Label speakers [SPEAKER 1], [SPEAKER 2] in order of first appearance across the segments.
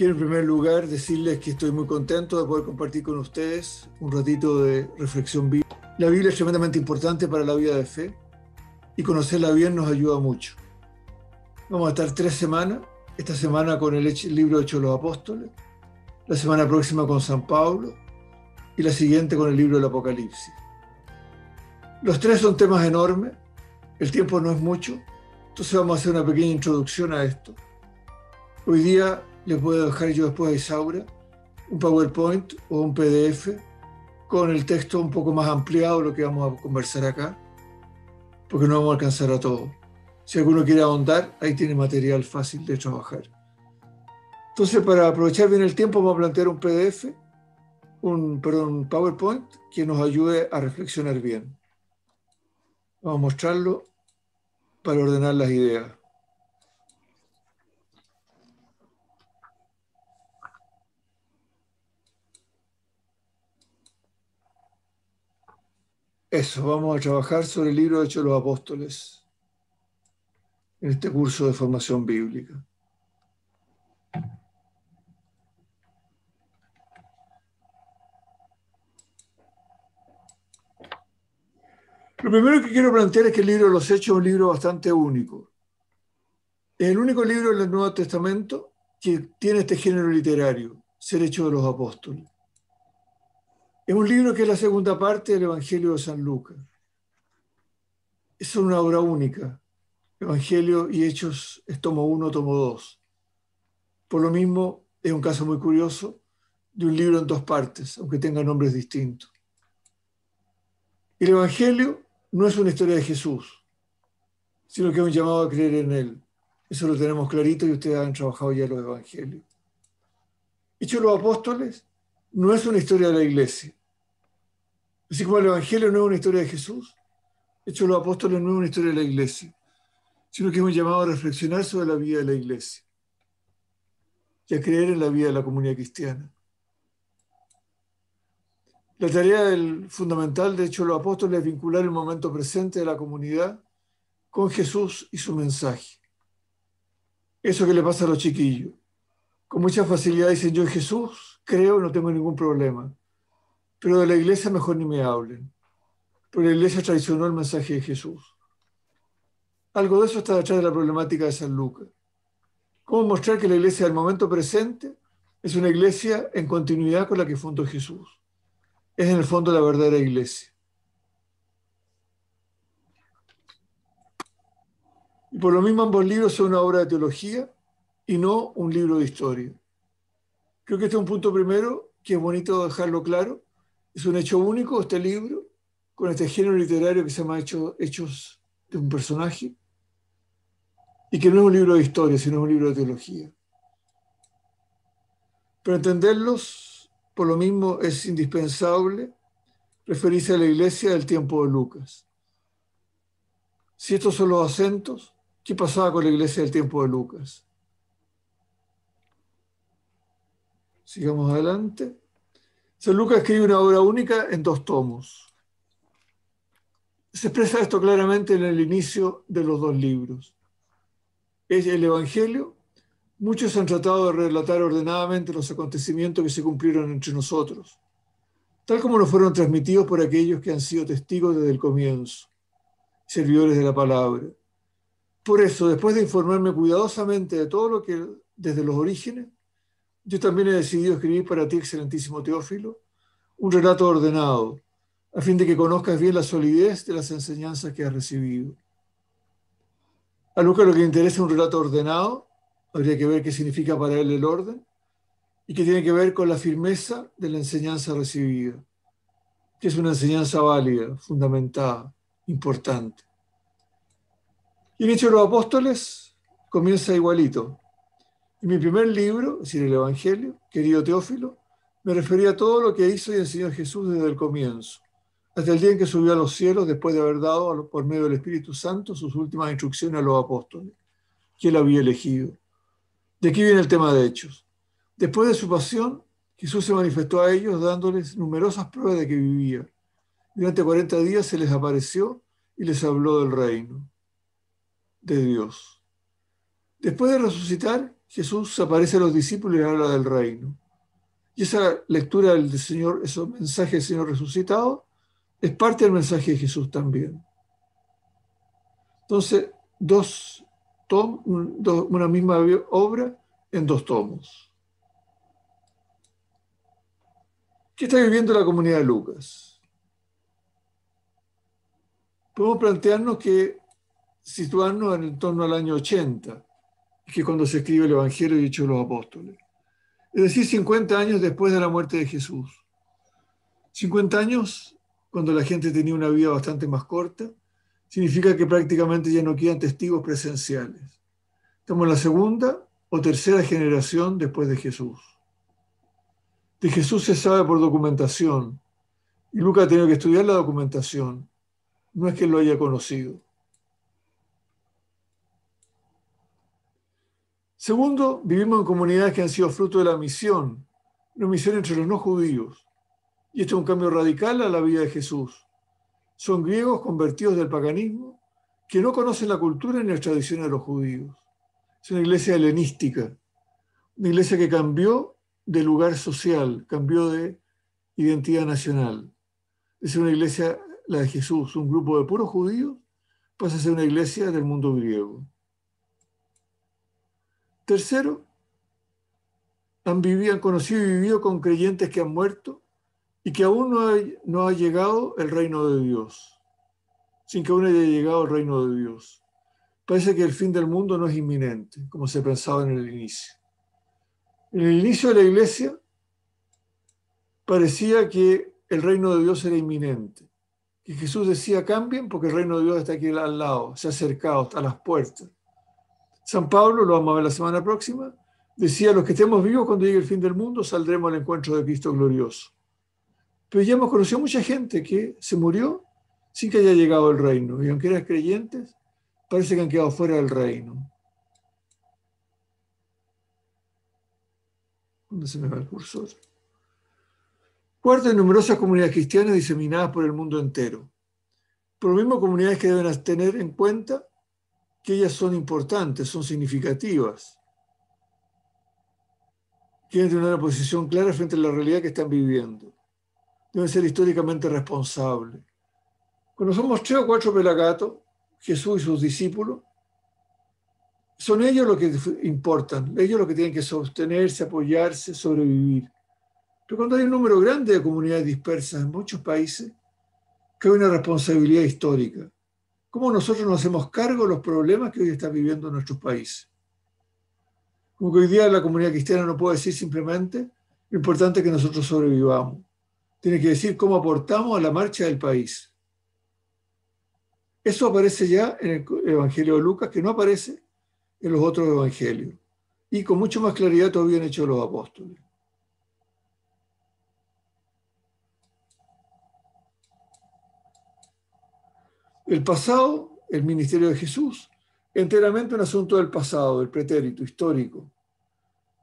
[SPEAKER 1] Quiero en primer lugar decirles que estoy muy contento de poder compartir con ustedes un ratito de reflexión bíblica. La Biblia es tremendamente importante para la vida de fe y conocerla bien nos ayuda mucho. Vamos a estar 3 semanas, esta semana con el libro de Hechos de los Apóstoles, la semana próxima con San Pablo y la siguiente con el libro del Apocalipsis. Los 3 son temas enormes, el tiempo no es mucho, entonces vamos a hacer una pequeña introducción a esto. Hoy día les puedo dejar yo después a Isaura un PowerPoint o un PDF con el texto un poco más ampliado de lo que vamos a conversar acá, porque no vamos a alcanzar a todo. Si alguno quiere ahondar, ahí tiene material fácil de trabajar. Entonces, para aprovechar bien el tiempo, vamos a plantear un PDF, un PowerPoint que nos ayude a reflexionar bien. Vamos a mostrarlo para ordenar las ideas. Eso, vamos a trabajar sobre el libro de Hechos de los Apóstoles en este curso de formación bíblica. Lo primero que quiero plantear es que el libro de los Hechos es un libro bastante único. Es el único libro del Nuevo Testamento que tiene este género literario, ser Hechos de los Apóstoles. Es un libro que es la segunda parte del Evangelio de San Lucas. Es una obra única. Evangelio y Hechos es tomo 1, tomo 2. Por lo mismo, es un caso muy curioso de un libro en 2 partes, aunque tenga nombres distintos. El Evangelio no es una historia de Jesús, sino que es un llamado a creer en Él. Eso lo tenemos clarito y ustedes han trabajado ya los Evangelios. Hechos de los Apóstoles no es una historia de la Iglesia. Así como el Evangelio no es una historia de Jesús, Hechos de los Apóstoles no es una historia de la Iglesia, sino que es un llamado a reflexionar sobre la vida de la Iglesia y a creer en la vida de la comunidad cristiana. La tarea fundamental de Hechos de los Apóstoles es vincular el momento presente de la comunidad con Jesús y su mensaje. Eso que le pasa a los chiquillos. Con mucha facilidad dicen, yo en Jesús creo, no tengo ningún problema. Pero de la iglesia mejor ni me hablen. Porque la iglesia traicionó el mensaje de Jesús. Algo de eso está detrás de la problemática de San Lucas. ¿Cómo mostrar que la iglesia del momento presente es una iglesia en continuidad con la que fundó Jesús? Es en el fondo la verdadera iglesia. Y por lo mismo ambos libros son una obra de teología y no un libro de historia. Creo que este es un punto primero que es bonito dejarlo claro. Es un hecho único este libro, con este género literario que se llama Hechos de un personaje, y que no es un libro de historia, sino un libro de teología. Para entenderlos, por lo mismo es indispensable referirse a la iglesia del tiempo de Lucas. Si estos son los acentos, ¿qué pasaba con la iglesia del tiempo de Lucas? Sigamos adelante. San Lucas escribe una obra única en 2 tomos. Se expresa esto claramente en el inicio de los 2 libros. Es el Evangelio. Muchos han tratado de relatar ordenadamente los acontecimientos que se cumplieron entre nosotros, tal como nos fueron transmitidos por aquellos que han sido testigos desde el comienzo, servidores de la palabra. Por eso, después de informarme cuidadosamente de todo lo que desde los orígenes, yo también he decidido escribir para ti, excelentísimo Teófilo, un relato ordenado, a fin de que conozcas bien la solidez de las enseñanzas que has recibido. A Lucas lo que le interesa es un relato ordenado, habría que ver qué significa para él el orden, y que tiene que ver con la firmeza de la enseñanza recibida, que es una enseñanza válida, fundamentada, importante. Y en Hechos de los Apóstoles comienza igualito. En mi primer libro, es decir, el Evangelio, querido Teófilo, me refería a todo lo que hizo y enseñó Jesús desde el comienzo, hasta el día en que subió a los cielos después de haber dado, por medio del Espíritu Santo, sus últimas instrucciones a los apóstoles, que él había elegido. De aquí viene el tema de Hechos. Después de su pasión, Jesús se manifestó a ellos dándoles numerosas pruebas de que vivía. Durante 40 días se les apareció y les habló del reino de Dios. Después de resucitar, Jesús aparece a los discípulos y habla del reino. Y esa lectura del Señor, ese mensaje del Señor resucitado, es parte del mensaje de Jesús también. Entonces, una misma obra en dos tomos. ¿Qué está viviendo la comunidad de Lucas? Podemos plantearnos que situarnos en torno al año 80, que es cuando se escribe el Evangelio y Hechos de los Apóstoles. Es decir, 50 años después de la muerte de Jesús. 50 años, cuando la gente tenía una vida bastante más corta, significa que prácticamente ya no quedan testigos presenciales. Estamos en la segunda o tercera generación después de Jesús. De Jesús se sabe por documentación, y Lucas ha tenido que estudiar la documentación, no es que él lo haya conocido. Segundo, vivimos en comunidades que han sido fruto de la misión, una misión entre los no judíos. Y esto es un cambio radical a la vida de Jesús. Son griegos convertidos del paganismo que no conocen la cultura ni las tradiciones de los judíos. Es una iglesia helenística, una iglesia que cambió de lugar social, cambió de identidad nacional. Es una iglesia, la de Jesús, un grupo de puros judíos, pasa a ser una iglesia del mundo griego. Tercero, han conocido y vivido con creyentes que han muerto y que aún no ha llegado el reino de Dios, sin que aún haya llegado el reino de Dios. Parece que el fin del mundo no es inminente, como se pensaba en el inicio. En el inicio de la iglesia parecía que el reino de Dios era inminente, que Jesús decía cambien porque el reino de Dios está aquí al lado, se ha acercado, está a las puertas. San Pablo, lo vamos a ver la semana próxima, decía los que estemos vivos cuando llegue el fin del mundo saldremos al encuentro de Cristo glorioso. Pero ya hemos conocido mucha gente que se murió sin que haya llegado el reino, y aunque eran creyentes, parece que han quedado fuera del reino. ¿Dónde se me va el cursor? Cuarto, hay numerosas comunidades cristianas diseminadas por el mundo entero. Por lo mismo, comunidades que deben tener en cuenta que ellas son importantes, son significativas, quieren tener una posición clara frente a la realidad que están viviendo. Deben ser históricamente responsables. Cuando somos 3 o 4 pelagatos, Jesús y sus discípulos, son ellos los que importan, ellos los que tienen que sostenerse, apoyarse, sobrevivir. Pero cuando hay un número grande de comunidades dispersas en muchos países, cabe una responsabilidad histórica. ¿Cómo nosotros nos hacemos cargo de los problemas que hoy están viviendo nuestros países? Como que hoy día la comunidad cristiana no puede decir simplemente lo importante es que nosotros sobrevivamos. Tiene que decir cómo aportamos a la marcha del país. Eso aparece ya en el Evangelio de Lucas, que no aparece en los otros evangelios. Y con mucho más claridad todavía han hecho los apóstoles. El pasado, el ministerio de Jesús, enteramente un asunto del pasado, del pretérito histórico.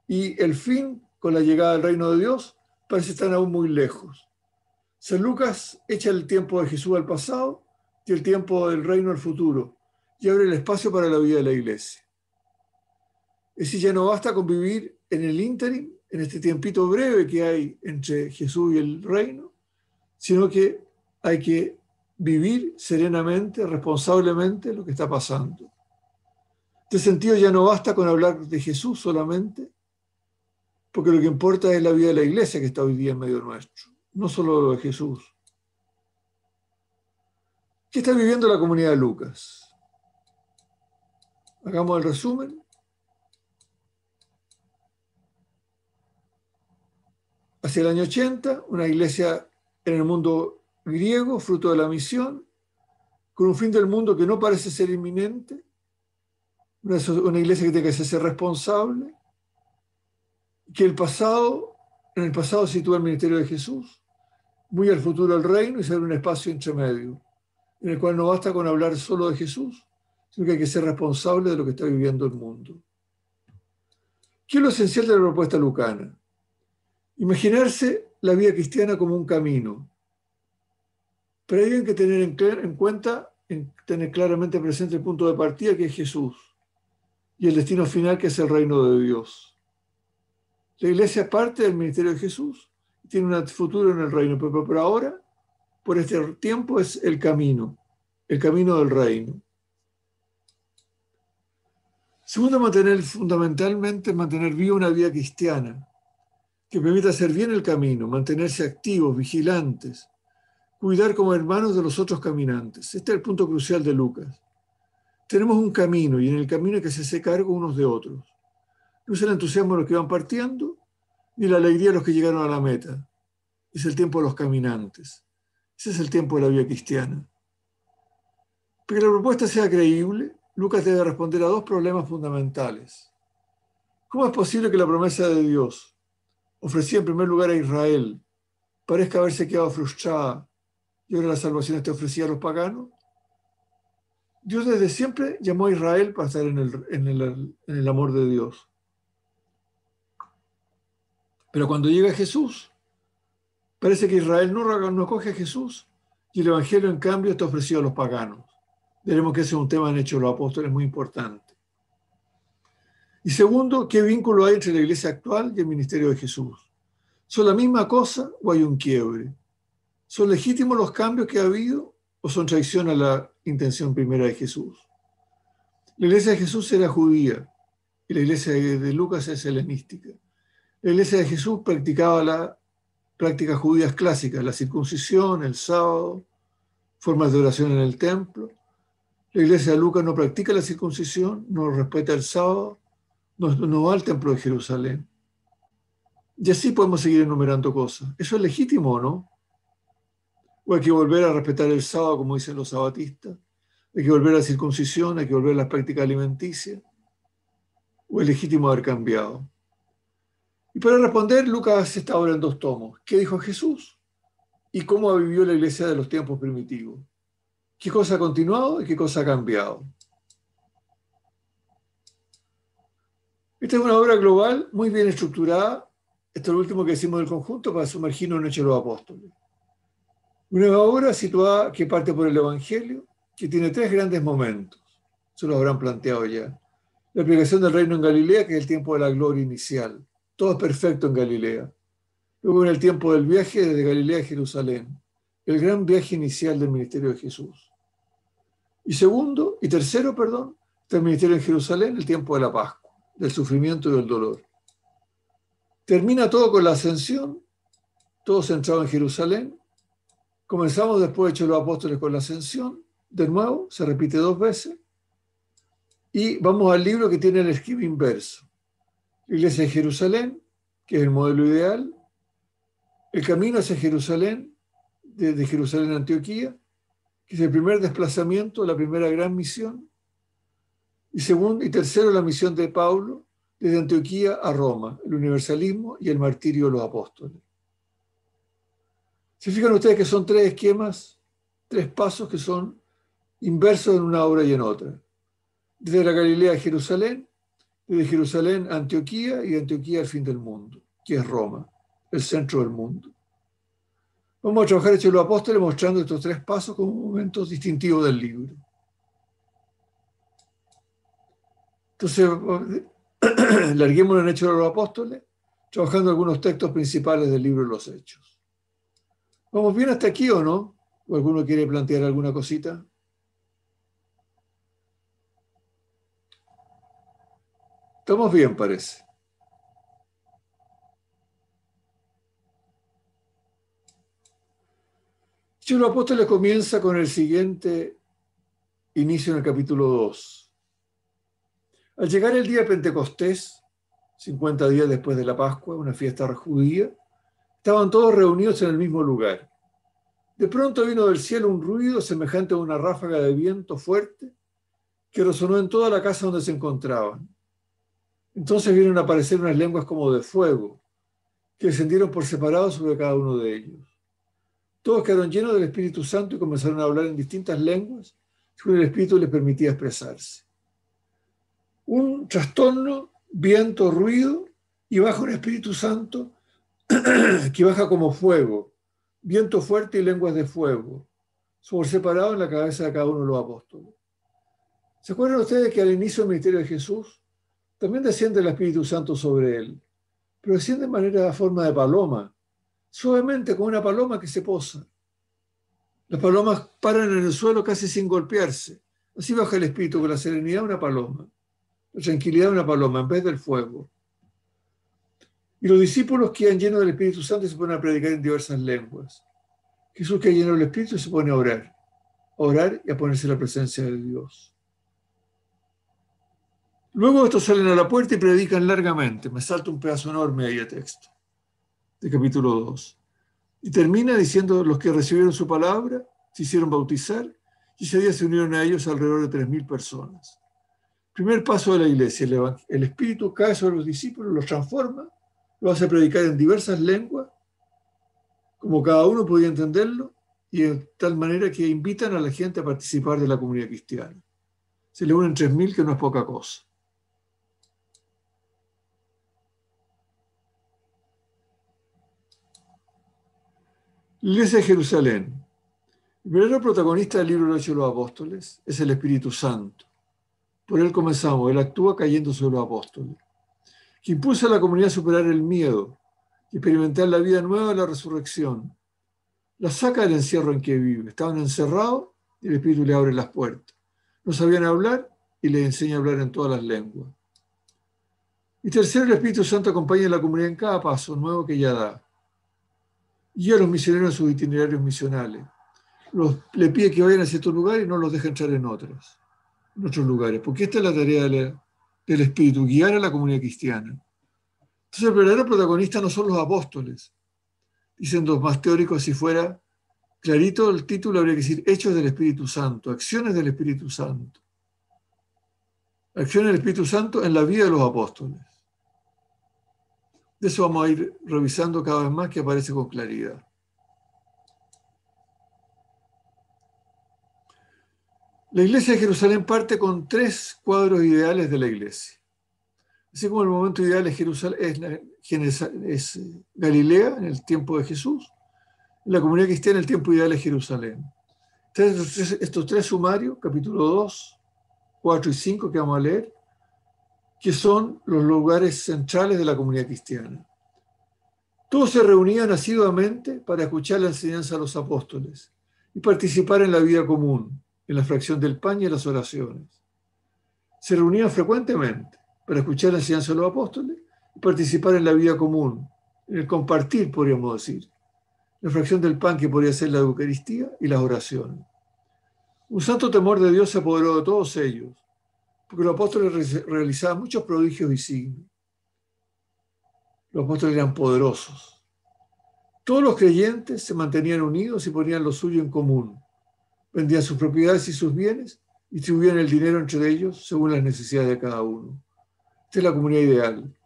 [SPEAKER 1] Y el fin, con la llegada del reino de Dios, parece estar aún muy lejos. San Lucas echa el tiempo de Jesús al pasado y el tiempo del reino al futuro, y abre el espacio para la vida de la iglesia. Es decir, ya no basta con vivir en el ínterin, en este tiempito breve que hay entre Jesús y el reino, sino que hay que vivir serenamente, responsablemente lo que está pasando. En este sentido ya no basta con hablar de Jesús solamente, porque lo que importa es la vida de la iglesia que está hoy día en medio nuestro, no solo lo de Jesús. ¿Qué está viviendo la comunidad de Lucas? Hagamos el resumen. Hacia el año 80, una iglesia en el mundo griego, fruto de la misión, con un fin del mundo que no parece ser inminente, una iglesia que tiene que hacerse responsable, que en el pasado sitúa el ministerio de Jesús, muy al futuro el reino y se abre un espacio entre medio, en el cual no basta con hablar solo de Jesús, sino que hay que ser responsable de lo que está viviendo el mundo. ¿Qué es lo esencial de la propuesta lucana? Imaginarse la vida cristiana como un camino, pero hay que tener en cuenta, tener claramente presente el punto de partida que es Jesús. y el destino final, que es el reino de Dios. La iglesia es parte del ministerio de Jesús, tiene un futuro en el reino, pero por ahora, por este tiempo, es el camino del reino. Segundo, fundamentalmente mantener viva una vida cristiana, que permita hacer bien el camino, mantenerse activos, vigilantes, cuidar como hermanos de los otros caminantes. Este es el punto crucial de Lucas. Tenemos un camino y en el camino hay que hacerse cargo unos de otros. No es el entusiasmo de los que van partiendo, ni la alegría de los que llegaron a la meta. Es el tiempo de los caminantes. Ese es el tiempo de la vida cristiana. Para que la propuesta sea creíble, Lucas debe responder a dos problemas fundamentales. ¿Cómo es posible que la promesa de Dios, ofrecida en primer lugar a Israel, parezca haberse quedado frustrada y ahora la salvación esté ofrecida a los paganos? Dios desde siempre llamó a Israel para estar en el amor de Dios. Pero cuando llega Jesús, parece que Israel no acoge a Jesús y el Evangelio, en cambio, está ofrecido a los paganos. Veremos que ese es un tema en Hechos de los Apóstoles muy importante. Y segundo, ¿qué vínculo hay entre la iglesia actual y el ministerio de Jesús? ¿Son la misma cosa o hay un quiebre? ¿Son legítimos los cambios que ha habido o son traición a la intención primera de Jesús? La iglesia de Jesús era judía y la iglesia de Lucas es helenística. La iglesia de Jesús practicaba las prácticas judías clásicas, la circuncisión, el sábado, formas de oración en el templo. La iglesia de Lucas no practica la circuncisión, no respeta el sábado, no va al templo de Jerusalén. Y así podemos seguir enumerando cosas. ¿Eso es legítimo o no? ¿O hay que volver a respetar el sábado, como dicen los sabatistas? ¿Hay que volver a la circuncisión? ¿Hay que volver a las prácticas alimenticias? ¿O es legítimo haber cambiado? Y para responder, Lucas hace esta obra en dos tomos. ¿Qué dijo Jesús? ¿Y cómo vivió la iglesia de los tiempos primitivos? ¿Qué cosa ha continuado y qué cosa ha cambiado? Esta es una obra global muy bien estructurada. Esto es lo último que decimos del conjunto para sumergirnos en Hechos de los Apóstoles. Una obra situada que parte por el Evangelio, que tiene tres grandes momentos. Se los habrán planteado ya. La aplicación del reino en Galilea, que es el tiempo de la gloria inicial. Todo es perfecto en Galilea. Luego en el tiempo del viaje desde Galilea a Jerusalén. El gran viaje inicial del ministerio de Jesús. Y tercero, está el ministerio en Jerusalén, el tiempo de la Pascua, del sufrimiento y del dolor. Termina todo con la ascensión, todo centrado en Jerusalén. Comenzamos después de Hechos de los Apóstoles con la ascensión, de nuevo, se repite dos veces. Y vamos al libro que tiene el esquema inverso. La iglesia de Jerusalén, que es el modelo ideal. El camino hacia Jerusalén, desde Jerusalén a Antioquía, que es el primer desplazamiento, la primera gran misión. Y tercero, la misión de Pablo, desde Antioquía a Roma, el universalismo y el martirio de los apóstoles. ¿Se fijan ustedes que son tres esquemas, tres pasos que son inversos en una obra y en otra? Desde la Galilea a Jerusalén, desde Jerusalén a Antioquía y de Antioquía al fin del mundo, que es Roma, el centro del mundo. Vamos a trabajar Hechos de los Apóstoles mostrando estos tres pasos como momentos distintivos del libro. Entonces, larguémonos en Hechos de los Apóstoles, trabajando algunos textos principales del libro de los Hechos. ¿Vamos bien hasta aquí o no? ¿O alguno quiere plantear alguna cosita? Estamos bien, parece. Hechos de los Apóstoles comienza con el siguiente inicio en el capítulo 2. Al llegar el día de Pentecostés, 50 días después de la Pascua, una fiesta judía, estaban todos reunidos en el mismo lugar. De pronto vino del cielo un ruido semejante a una ráfaga de viento fuerte que resonó en toda la casa donde se encontraban. Entonces vieron aparecer unas lenguas como de fuego, que descendieron por separado sobre cada uno de ellos. Todos quedaron llenos del Espíritu Santo y comenzaron a hablar en distintas lenguas, según el Espíritu les permitía expresarse. Un trastorno, viento, ruido, y baja un Espíritu Santo que baja como fuego, viento fuerte y lenguas de fuego, por separado en la cabeza de cada uno de los apóstoles. ¿Se acuerdan ustedes que al inicio del ministerio de Jesús, También desciende el Espíritu Santo sobre él, pero desciende de manera forma de paloma, suavemente como una paloma que se posa. Las palomas paran en el suelo casi sin golpearse. Así baja el Espíritu con la serenidad de una paloma, la tranquilidad de una paloma en vez del fuego. Y los discípulos quedan llenos del Espíritu Santo y se ponen a predicar en diversas lenguas. Jesús queda lleno del Espíritu y se pone a orar y a ponerse en la presencia de Dios. Luego estos salen a la puerta y predican largamente. Me salta un pedazo enorme ahí de texto, de capítulo 2. Y termina diciendo: los que recibieron su palabra se hicieron bautizar y ese día se unieron a ellos alrededor de 3.000 personas. Primer paso de la iglesia: el Espíritu cae sobre los discípulos, los transforma, los hace predicar en diversas lenguas, como cada uno podía entenderlo, y de tal manera que invitan a la gente a participar de la comunidad cristiana. Se le unen 3.000, que no es poca cosa. La iglesia de Jerusalén. El verdadero protagonista del libro de los Hechos de los Apóstoles es el Espíritu Santo. Por él comenzamos. Él actúa cayendo sobre los apóstoles, que impulsa a la comunidad a superar el miedo y experimentar la vida nueva de la resurrección. La saca del encierro en que vive. Estaban encerrados y el Espíritu le abre las puertas. No sabían hablar y les enseña a hablar en todas las lenguas. Y tercero, el Espíritu Santo acompaña a la comunidad en cada paso nuevo que ella da. Y a los misioneros en sus itinerarios misionales. Le pide que vayan a ciertos lugares y no los deja entrar en otros lugares. Porque esta es la tarea del Espíritu, guiar a la comunidad cristiana. Entonces el verdadero protagonista no son los apóstoles. Diciendo más teóricos, si fuera clarito el título, habría que decir Hechos del Espíritu Santo, acciones del Espíritu Santo. Acciones del Espíritu Santo en la vida de los apóstoles. De eso vamos a ir revisando cada vez más, que aparece con claridad. La iglesia de Jerusalén parte con 3 cuadros ideales de la iglesia. Así como el momento ideal de Jerusalén es Galilea en el tiempo de Jesús, la comunidad cristiana el tiempo ideal es Jerusalén. Entonces, estos 3 sumarios, capítulo 2, 4 y 5 que vamos a leer, que son los lugares centrales de la comunidad cristiana. Todos se reunían asiduamente para escuchar la enseñanza de los apóstoles y participar en la vida común, en la fracción del pan y en las oraciones. Se reunían frecuentemente para escuchar la enseñanza de los apóstoles y participar en la vida común, en el compartir, podríamos decir. La fracción del pan, que podría ser la Eucaristía, y las oraciones. Un santo temor de Dios se apoderó de todos ellos, porque los apóstoles realizaban muchos prodigios y signos. Los apóstoles eran poderosos. Todos los creyentes se mantenían unidos y ponían lo suyo en común. Vendían sus propiedades y sus bienes y distribuían el dinero entre ellos según las necesidades de cada uno. Esta es la comunidad ideal.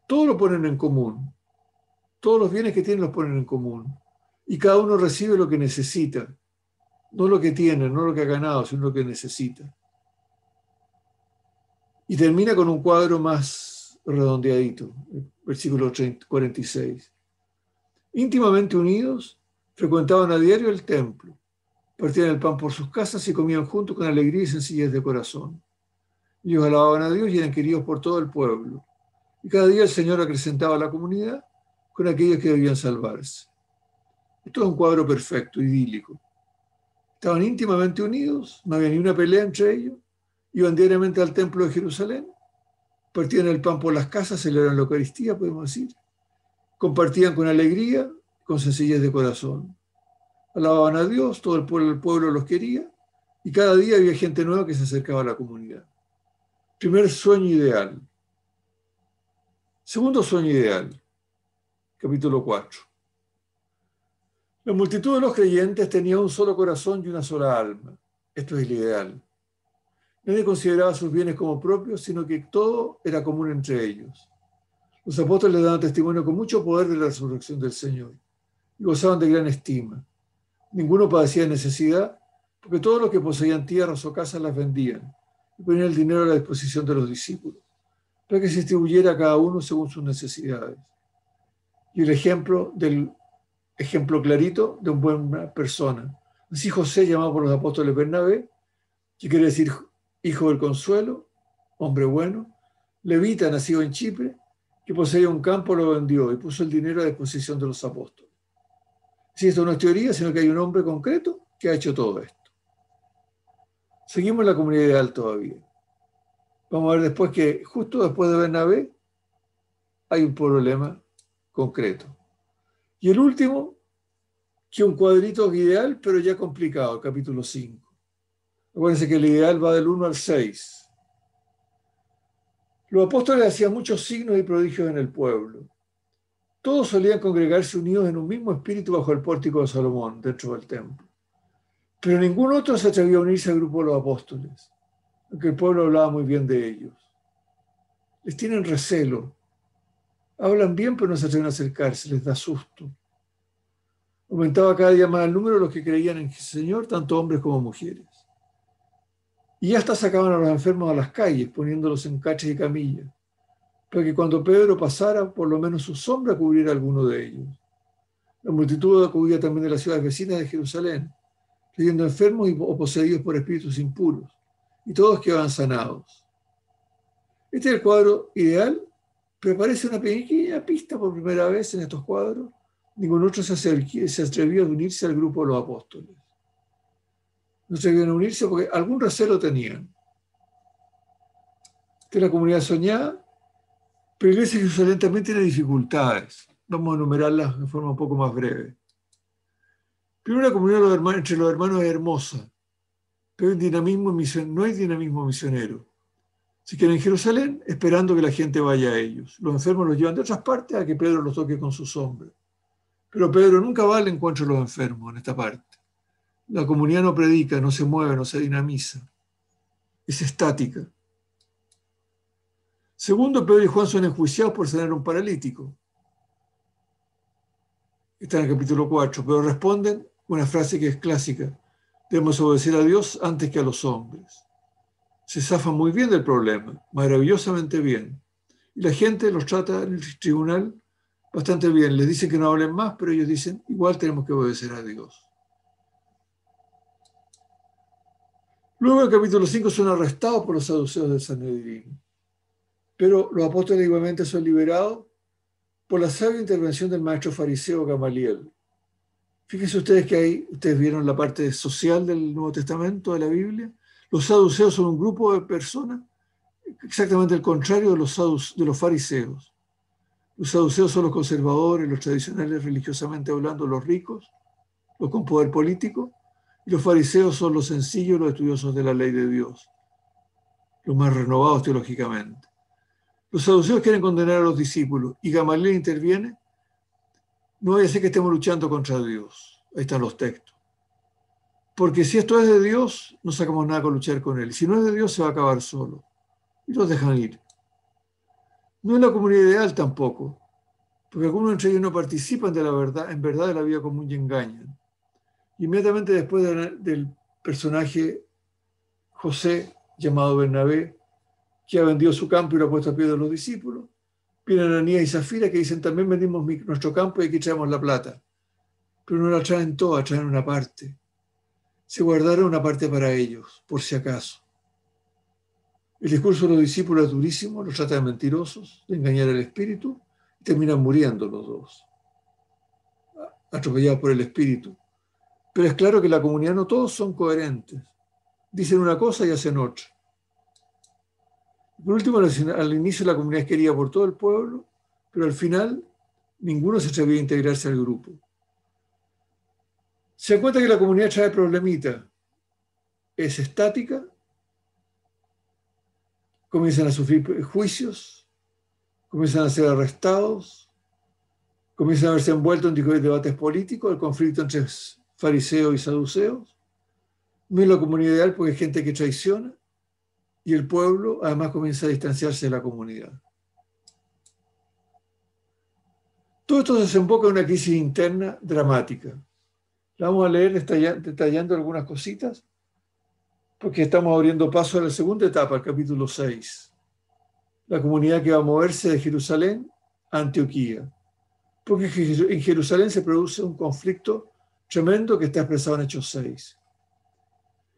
[SPEAKER 1] Todos lo ponen en común. Todos los bienes que tienen los ponen en común. Y cada uno recibe lo que necesita. No lo que tiene, no lo que ha ganado, sino lo que necesita. Y termina con un cuadro más redondeadito, versículo 46. Íntimamente unidos, frecuentaban a diario el templo, partían el pan por sus casas y comían juntos con alegría y sencillez de corazón. Ellos alababan a Dios y eran queridos por todo el pueblo. Y cada día el Señor acrecentaba a la comunidad con aquellos que debían salvarse. Esto es un cuadro perfecto, idílico. Estaban íntimamente unidos, no había ni una pelea entre ellos, iban diariamente al templo de Jerusalén, partían el pan por las casas, celebraban la Eucaristía, podemos decir, compartían con alegría, con sencillez de corazón. Alababan a Dios, todo el pueblo los quería, y cada día había gente nueva que se acercaba a la comunidad. Primer sueño ideal. Segundo sueño ideal, capítulo 4. La multitud de los creyentes tenía un solo corazón y una sola alma. Esto es el ideal. Nadie consideraba sus bienes como propios, sino que todo era común entre ellos. Los apóstoles daban testimonio con mucho poder de la resurrección del Señor y gozaban de gran estima. Ninguno padecía necesidad, porque todos los que poseían tierras o casas las vendían y ponían el dinero a la disposición de los discípulos, para que se distribuyera a cada uno según sus necesidades. Y el ejemplo clarito de una buena persona. Así José, llamado por los apóstoles Bernabé, que quiere decir hijo del consuelo, hombre bueno, levita nacido en Chipre, que poseía un campo, lo vendió y puso el dinero a disposición de los apóstoles. Si esto no es teoría, sino que hay un hombre concreto que ha hecho todo esto. Seguimos la comunidad ideal todavía. Vamos a ver después que justo después de Bernabé hay un problema concreto. Y el último, que un cuadrito ideal, pero ya complicado, el capítulo 5. Acuérdense que el ideal va del 1 al 6. Los apóstoles hacían muchos signos y prodigios en el pueblo. Todos solían congregarse unidos en un mismo espíritu bajo el pórtico de Salomón, dentro del templo. Pero ningún otro se atrevió a unirse al grupo de los apóstoles, aunque el pueblo hablaba muy bien de ellos. Les tienen recelo. Hablan bien, pero no se atreven a acercarse, les da susto. Aumentaba cada día más el número de los que creían en el Señor, tanto hombres como mujeres. Y hasta sacaban a los enfermos a las calles, poniéndolos en cachas y camillas, para que cuando Pedro pasara, por lo menos su sombra cubriera a alguno de ellos. La multitud acudía también de las ciudades vecinas de Jerusalén, trayendo enfermos o poseídos por espíritus impuros, y todos quedaban sanados. Este es el cuadro ideal, pero aparece una pequeña pista por primera vez en estos cuadros. Ningún otro se atrevió a unirse al grupo de los apóstoles. No se atrevían a unirse porque algún recelo tenían. Esta es la comunidad soñada, pero la iglesia de Jerusalén también tiene dificultades. Vamos a enumerarlas de forma un poco más breve. Primero, la comunidad entre los hermanos es hermosa, pero no hay dinamismo misionero. Se quedan en Jerusalén esperando que la gente vaya a ellos. Los enfermos los llevan de otras partes a que Pedro los toque con su sombra. Pero Pedro nunca va al encuentro de los enfermos en esta parte. La comunidad no predica, no se mueve, no se dinamiza. Es estática. Segundo, Pedro y Juan son enjuiciados por sanar a un paralítico. Está en el capítulo 4, pero responden una frase que es clásica. Debemos obedecer a Dios antes que a los hombres. Se zafan muy bien del problema, maravillosamente bien. Y la gente los trata en el tribunal bastante bien. Les dicen que no hablen más, pero ellos dicen, igual tenemos que obedecer a Dios. Luego, en el capítulo 5, son arrestados por los saduceos del Sanedrín. Pero los apóstoles igualmente son liberados por la sabia intervención del maestro fariseo Gamaliel. Fíjense ustedes que ustedes vieron la parte social del Nuevo Testamento, de la Biblia. Los saduceos son un grupo de personas exactamente el contrario de los fariseos. Los saduceos son los conservadores, los tradicionales religiosamente hablando, los ricos, los con poder político, y los fariseos son los sencillos, los estudiosos de la ley de Dios, los más renovados teológicamente. Los saduceos quieren condenar a los discípulos y Gamaliel interviene. No vaya a ser que estemos luchando contra Dios. Ahí están los textos. Porque si esto es de Dios, no sacamos nada con luchar con él. Si no es de Dios, se va a acabar solo. Y los dejan ir. No es la comunidad ideal tampoco, porque algunos entre ellos no participan de la verdad, en verdad de la vida común y engañan. Inmediatamente después del personaje José, llamado Bernabé, que ha vendido su campo y lo ha puesto a pie de los discípulos, vienen Ananías y Zafira que dicen, también vendimos nuestro campo y aquí traemos la plata. Pero no la traen toda, traen una parte. Se guardaron una parte para ellos, por si acaso. El discurso de los discípulos es durísimo, los trata de mentirosos, de engañar al espíritu, y terminan muriendo los dos, atropellados por el espíritu. Pero es claro que la comunidad no todos son coherentes. Dicen una cosa y hacen otra. Por último, al inicio la comunidad es querida por todo el pueblo, pero al final ninguno se atrevía a integrarse al grupo. Se da cuenta que la comunidad trae problemita. Es estática, comienzan a sufrir juicios, comienzan a ser arrestados, comienzan a verse envueltos en debates políticos, el conflicto entre fariseos y saduceos. No es la comunidad ideal porque hay gente que traiciona y el pueblo además comienza a distanciarse de la comunidad. Todo esto desemboca en una crisis interna dramática. La vamos a leer detallando algunas cositas, porque estamos abriendo paso a la segunda etapa, el capítulo 6. La comunidad que va a moverse de Jerusalén a Antioquía. Porque en Jerusalén se produce un conflicto tremendo que está expresado en Hechos 6.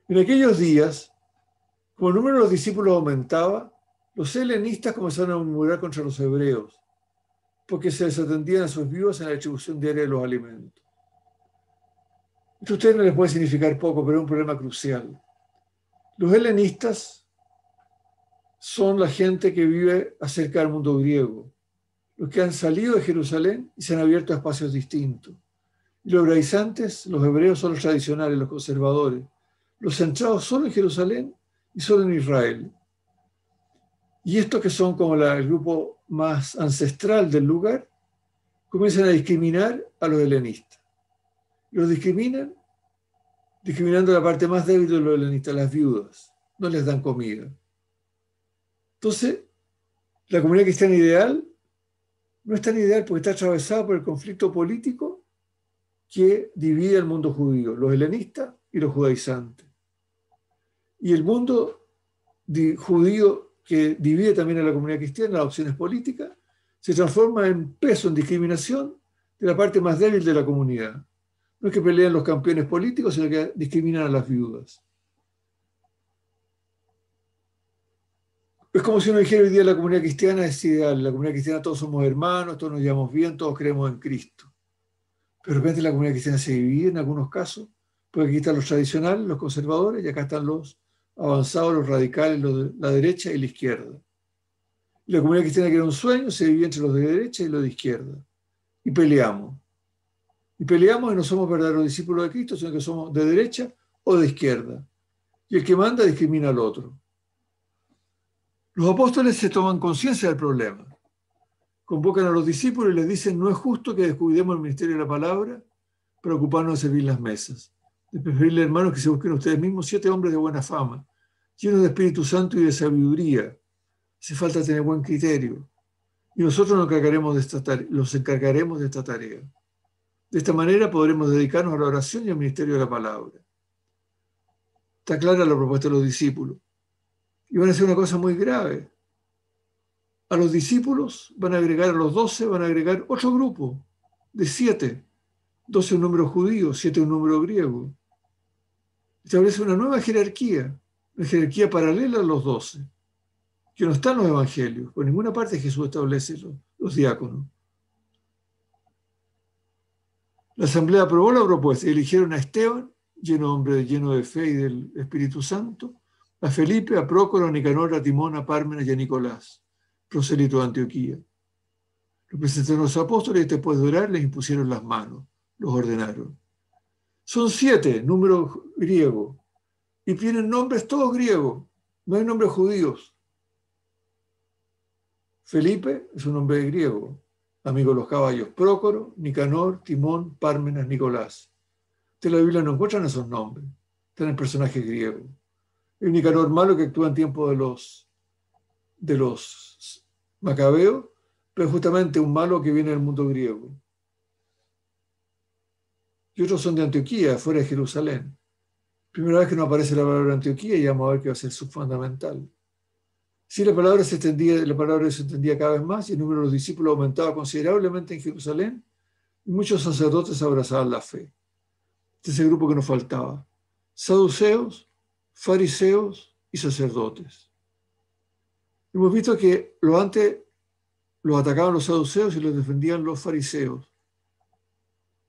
[SPEAKER 1] En aquellos días, como el número de los discípulos aumentaba, Los helenistas comenzaron a murmurar contra los hebreos, porque se desatendían a sus viudas en la distribución diaria de los alimentos. Esto a ustedes no les puede significar poco, pero es un problema crucial. Los helenistas son la gente que vive acerca del mundo griego, los que han salido de Jerusalén y se han abierto a espacios distintos. Y los hebraizantes, los hebreos, son los tradicionales, los conservadores, los centrados solo en Jerusalén y solo en Israel. Y estos que son como el grupo más ancestral del lugar, comienzan a discriminar a los helenistas. Los discriminan, discriminando la parte más débil de los helenistas, las viudas. No les dan comida. Entonces, la comunidad cristiana ideal no es tan ideal porque está atravesada por el conflicto político que divide el mundo judío, los helenistas y los judaizantes. Y el mundo judío que divide también a la comunidad cristiana, las opciones políticas, se transforma en peso, en discriminación de la parte más débil de la comunidad. No es que pelean los campeones políticos, sino que discriminan a las viudas. Es como si uno dijera hoy día la comunidad cristiana es ideal, la comunidad cristiana todos somos hermanos, todos nos llevamos bien, todos creemos en Cristo. Pero de repente la comunidad cristiana se divide en algunos casos, porque aquí están los tradicionales, los conservadores, y acá están los avanzados, los radicales, los de la derecha y la izquierda. Y la comunidad cristiana, que era un sueño, se divide entre los de derecha y los de izquierda. Y peleamos. Y peleamos y no somos verdaderos discípulos de Cristo, sino que somos de derecha o de izquierda. Y el que manda discrimina al otro. Los apóstoles se toman conciencia del problema. Convocan a los discípulos y les dicen: no es justo que descuidemos el ministerio de la palabra para ocuparnos de servir las mesas. De preferirle, hermanos, que se busquen ustedes mismos 7 hombres de buena fama, llenos de Espíritu Santo y de sabiduría. Hace falta tener buen criterio. Y nosotros los encargaremos de esta tarea. De esta manera podremos dedicarnos a la oración y al ministerio de la palabra. Está clara la propuesta de los discípulos. Y van a hacer una cosa muy grave. A los discípulos van a agregar, a los 12, van a agregar otro grupo de 7. 12 es un número judío, 7 es un número griego. Establece una nueva jerarquía, una jerarquía paralela a los 12, que no está en los evangelios. Por ninguna parte Jesús establece los diáconos. La asamblea aprobó la propuesta y eligieron a Esteban, lleno de fe y del Espíritu Santo, a Felipe, a Prócoro, a Nicanor, a Timón, a Pármenas y a Nicolás, prosélito de Antioquía. Los presentaron a los apóstoles y después de orar les impusieron las manos, los ordenaron. Son 7, número griego, y tienen nombres todos griegos, no hay nombres judíos. Felipe es un nombre griego, amigo de los caballos. Prócoro, Nicanor, Timón, Pármenas, Nicolás. En la Biblia no encuentran esos nombres, están en personajes griegos. Hay un Nicanor malo que actúa en tiempo de los macabeos, pero justamente un malo que viene del mundo griego. Y otros son de Antioquía, fuera de Jerusalén. Primera vez que no aparece la palabra Antioquía y vamos a ver que va a ser subfundamental. Sí, la palabra se extendía cada vez más y el número de los discípulos aumentaba considerablemente en Jerusalén y muchos sacerdotes abrazaban la fe. Este es el grupo que nos faltaba: saduceos, fariseos y sacerdotes. Hemos visto que antes los atacaban los saduceos y los defendían los fariseos.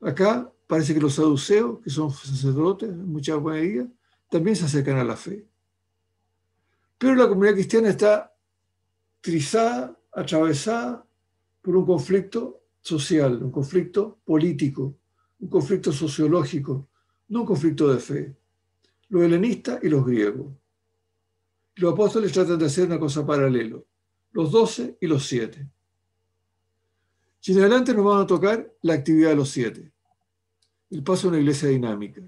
[SPEAKER 1] Acá parece que los saduceos, que son sacerdotes en mucha medida, también se acercan a la fe. Pero la comunidad cristiana está trizada, atravesada por un conflicto social, un conflicto político, un conflicto sociológico, no un conflicto de fe. Los helenistas y los griegos. Los apóstoles tratan de hacer una cosa paralela, los 12 y los 7. Y en adelante nos van a tocar la actividad de los 7, el paso a una iglesia dinámica.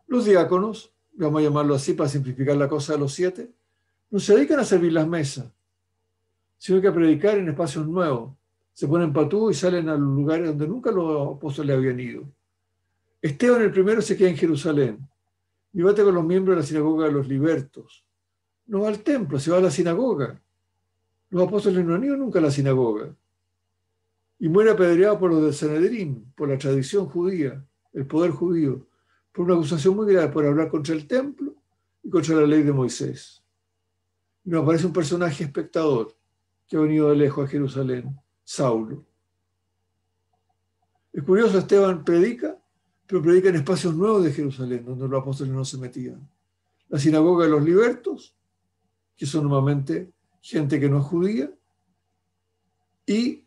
[SPEAKER 1] Los diáconos, vamos a llamarlo así para simplificar la cosa de los 7, no se dedican a servir las mesas, sino que a predicar en espacios nuevos. Se ponen patúos y salen a los lugares donde nunca los apóstoles habían ido. Esteban el primero se queda en Jerusalén y bate con los miembros de la sinagoga de los libertos. No va al templo, se va a la sinagoga. Los apóstoles no han ido nunca a la sinagoga. Y muere apedreado por los del Sanedrín, por la tradición judía, el poder judío, por una acusación muy grave por hablar contra el templo y contra la ley de Moisés. Y nos aparece un personaje espectador que ha venido de lejos a Jerusalén, Saulo. Es curioso, Esteban predica, pero predica en espacios nuevos de Jerusalén, donde los apóstoles no se metían. La sinagoga de los libertos, que son normalmente gente que no es judía, y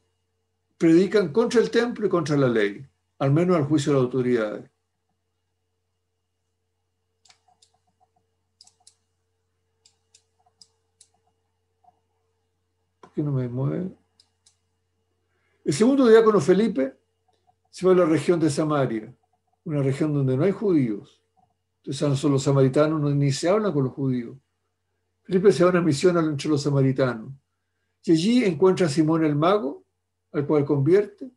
[SPEAKER 1] predican contra el templo y contra la ley, al menos al juicio de las autoridades. ¿Por qué no me mueve? El segundo diácono Felipe se va a la región de Samaria, una región donde no hay judíos. Entonces son los samaritanos, ni se hablan con los judíos. Felipe se va a una misión entre los samaritanos. Y allí encuentra a Simón el mago, al cual convierte,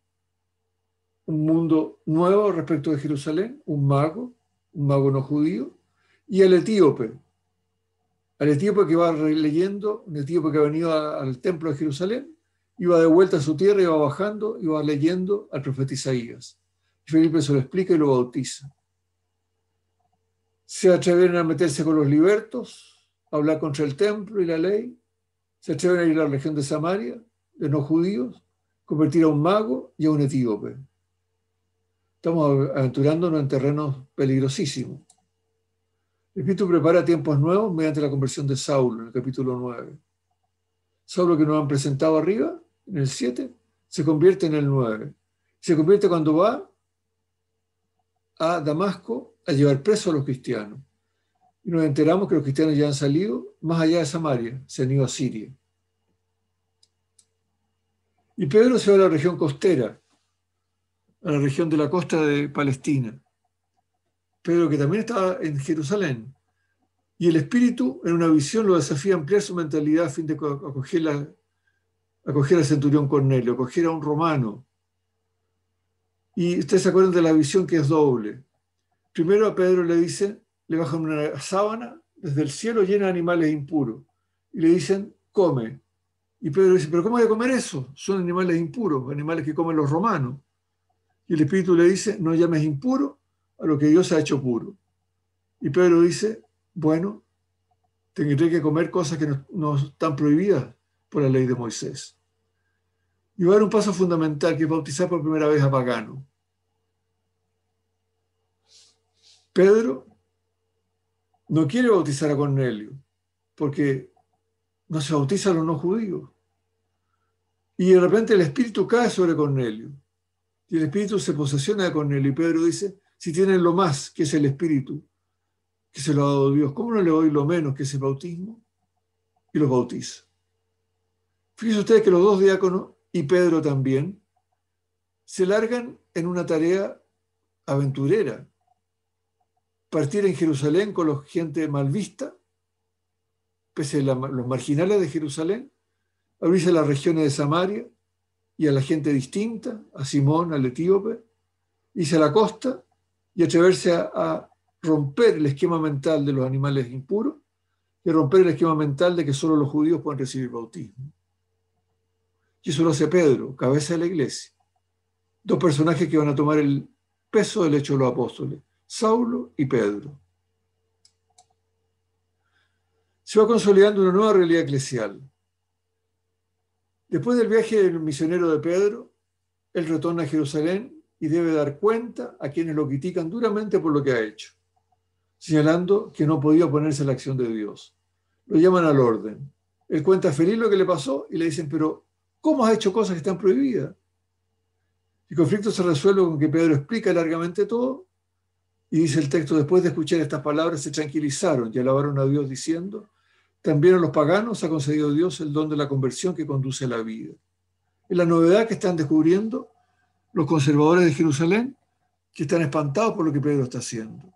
[SPEAKER 1] un mundo nuevo respecto de Jerusalén, un mago no judío, y al etíope que va leyendo, un etíope que ha venido al templo de Jerusalén, iba de vuelta a su tierra, iba bajando, iba leyendo al profeta Isaías. Y Felipe se lo explica y lo bautiza. Se atreven a meterse con los libertos, a hablar contra el templo y la ley, se atreven a ir a la región de Samaria, de no judíos, convertir a un mago y a un etíope. Estamos aventurándonos en terrenos peligrosísimos. El Espíritu prepara tiempos nuevos mediante la conversión de Saulo, en el capítulo 9. Saulo, que nos han presentado arriba, en el 7, se convierte en el 9. Se convierte cuando va a Damasco a llevar preso a los cristianos. Y nos enteramos que los cristianos ya han salido más allá de Samaria, se han ido a Siria. Y Pedro se va a la región costera, a la región de la costa de Palestina. Pedro, que también estaba en Jerusalén. Y el Espíritu, en una visión, lo desafía a ampliar su mentalidad a fin de acoger al centurión Cornelio, acoger a un romano. Y ustedes se acuerdan de la visión, que es doble. Primero a Pedro le bajan una sábana desde el cielo llena de animales impuros. Y le dicen, come. Y Pedro dice, ¿pero cómo voy a comer eso? Son animales impuros, animales que comen los romanos. Y el Espíritu le dice, no llames impuro a lo que Dios ha hecho puro. Y Pedro dice, bueno, tendré que comer cosas que no están prohibidas por la ley de Moisés. Y va a haber un paso fundamental, que es bautizar por primera vez a paganos. Pedro no quiere bautizar a Cornelio, porque no se bautiza a los no judíos. Y de repente el Espíritu cae sobre Cornelio. Y el Espíritu se posesiona de Cornelio. Y Pedro dice, si tienen lo más, que es el Espíritu, que se lo ha dado Dios, ¿cómo no le doy lo menos, que es el bautismo? Y los bautiza. Fíjense ustedes que los dos diáconos, y Pedro también, se largan en una tarea aventurera. Partir en Jerusalén con la gente mal vista, pese a los marginales de Jerusalén, abrirse a las regiones de Samaria y a la gente distinta, a Simón, al etíope, irse a la costa y atreverse a romper el esquema mental de los animales impuros y romper el esquema mental de que solo los judíos pueden recibir bautismo. Y eso lo hace Pedro, cabeza de la iglesia. Dos personajes que van a tomar el peso del hecho de los apóstoles, Saulo y Pedro. Se va consolidando una nueva realidad eclesial. Después del viaje del misionero de Pedro, él retorna a Jerusalén y debe dar cuenta a quienes lo critican duramente por lo que ha hecho, señalando que no podía oponerse a la acción de Dios. Lo llaman al orden. Él cuenta feliz lo que le pasó y le dicen, pero ¿cómo has hecho cosas que están prohibidas? El conflicto se resuelve con que Pedro explica largamente todo y dice el texto, después de escuchar estas palabras se tranquilizaron y alabaron a Dios diciendo, también a los paganos ha concedido Dios el don de la conversión que conduce a la vida. Es la novedad que están descubriendo los conservadores de Jerusalén, que están espantados por lo que Pedro está haciendo.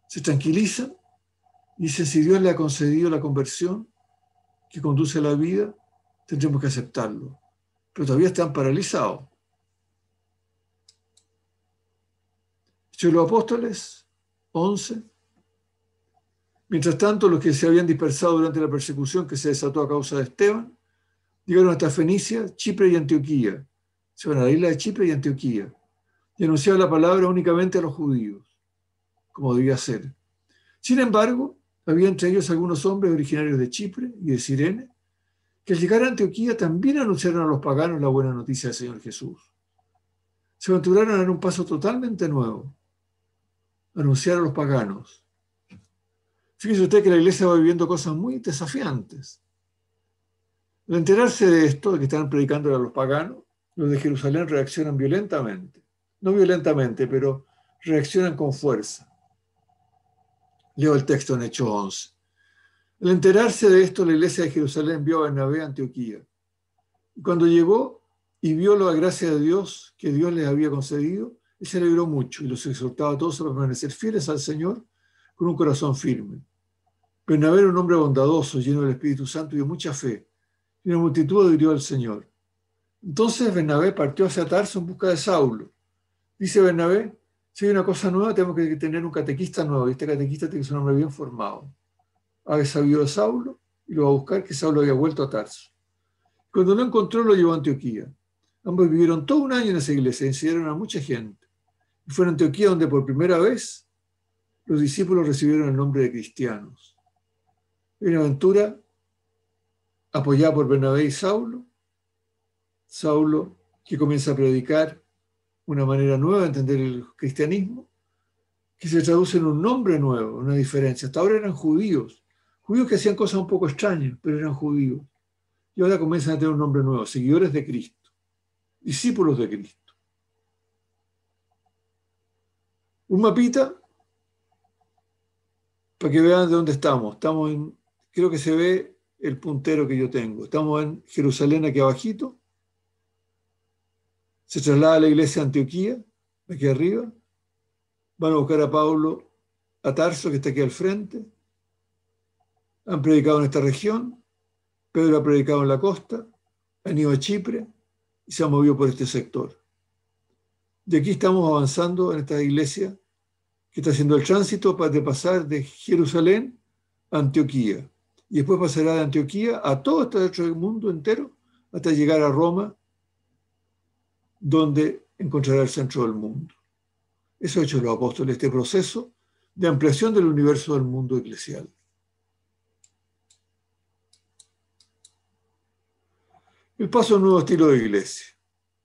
[SPEAKER 1] Se tranquilizan y dicen, si Dios le ha concedido la conversión que conduce a la vida, tendremos que aceptarlo. Pero todavía están paralizados. Hechos de los Apóstoles 11. Mientras tanto, los que se habían dispersado durante la persecución que se desató a causa de Esteban, llegaron hasta Fenicia, Chipre y Antioquía. Se van a la isla de Chipre y Antioquía. Y anunciaban la palabra únicamente a los judíos, como debía ser. Sin embargo, Había entre ellos algunos hombres originarios de Chipre y de Cirene, que al llegar a Antioquía también anunciaron a los paganos la buena noticia del Señor Jesús. Se aventuraron a dar un paso totalmente nuevo, anunciar a los paganos. Fíjese usted que la iglesia va viviendo cosas muy desafiantes. Al enterarse de esto, de que están predicando a los paganos, los de Jerusalén reaccionan violentamente. No violentamente, pero reaccionan con fuerza. Leo el texto en Hechos 11. Al enterarse de esto, la iglesia de Jerusalén envió a Bernabé a Antioquía. Y cuando llegó y vio la gracia de Dios que Dios les había concedido, él se alegró mucho y los exhortaba a todos a permanecer fieles al Señor con un corazón firme. Bernabé era un hombre bondadoso, lleno del Espíritu Santo y de mucha fe, y una multitud adhirió al Señor. Entonces Bernabé partió hacia Tarso en busca de Saulo. Dice Bernabé, si hay una cosa nueva, tenemos que tener un catequista nuevo, y este catequista tiene que ser un hombre bien formado. Había sabido de Saulo y lo va a buscar, que Saulo había vuelto a Tarso. Cuando lo encontró, lo llevó a Antioquía. Ambos vivieron todo un año en esa iglesia, enseñaron a mucha gente. Y fue en Antioquía donde por primera vez los discípulos recibieron el nombre de cristianos. Hay una aventura apoyada por Bernabé y Saulo. Saulo, que comienza a predicar una manera nueva de entender el cristianismo, que se traduce en un nombre nuevo, una diferencia. Hasta ahora eran judíos que hacían cosas un poco extrañas, pero eran judíos. Y ahora comienzan a tener un nombre nuevo, seguidores de Cristo, discípulos de Cristo. Un mapita para que vean de dónde estamos. Estamos en, creo que se ve el puntero que yo tengo. Estamos en Jerusalén, aquí abajito. Se traslada a la iglesia de Antioquía, aquí arriba. Van a buscar a Pablo a Tarso, que está aquí al frente. Han predicado en esta región. Pedro ha predicado en la costa. Han ido a Chipre y se han movido por este sector. De aquí estamos avanzando en esta iglesia que está haciendo el tránsito para pasar de Jerusalén a Antioquía. Y después pasará de Antioquía a todo este mundo entero hasta llegar a Roma, donde encontrará el centro del mundo. Eso ha hecho los apóstoles, este proceso de ampliación del universo del mundo eclesial. El paso a un nuevo estilo de iglesia.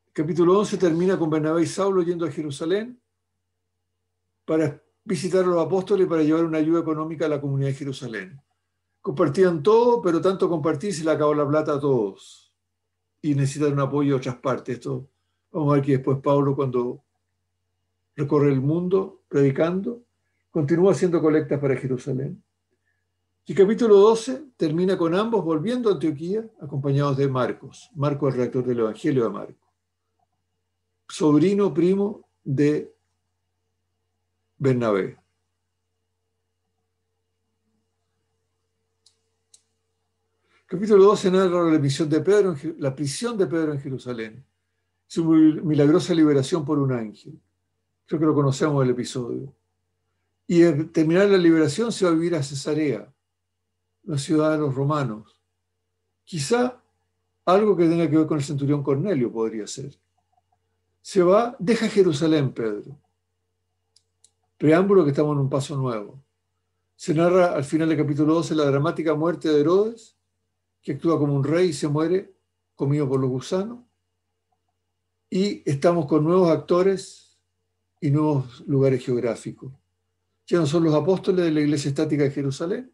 [SPEAKER 1] El capítulo 11 termina con Bernabé y Saulo yendo a Jerusalén para visitar a los apóstoles y para llevar una ayuda económica a la comunidad de Jerusalén. Compartían todo, pero tanto compartir se le acabó la plata a todos. Y necesitan un apoyo de otras partes. Esto, vamos a ver que después Pablo, cuando recorre el mundo predicando, continúa haciendo colectas para Jerusalén. Y el capítulo 12 termina con ambos volviendo a Antioquía, acompañados de Marcos. Marcos, el redactor del Evangelio de Marcos. Sobrino, primo de Bernabé. Capítulo 12 narra la prisión de Pedro en Jerusalén. Su milagrosa liberación por un ángel. Creo que lo conocemos del episodio. Y al terminar la liberación se va a vivir a Cesarea, una ciudad de los romanos. Quizá algo que tenga que ver con el centurión Cornelio podría ser. Deja Jerusalén, Pedro. Preámbulo que estamos en un paso nuevo. Se narra al final del capítulo 12 la dramática muerte de Herodes, que actúa como un rey y se muere comido por los gusanos. Y estamos con nuevos actores y nuevos lugares geográficos. Ya no son los apóstoles de la iglesia estática de Jerusalén,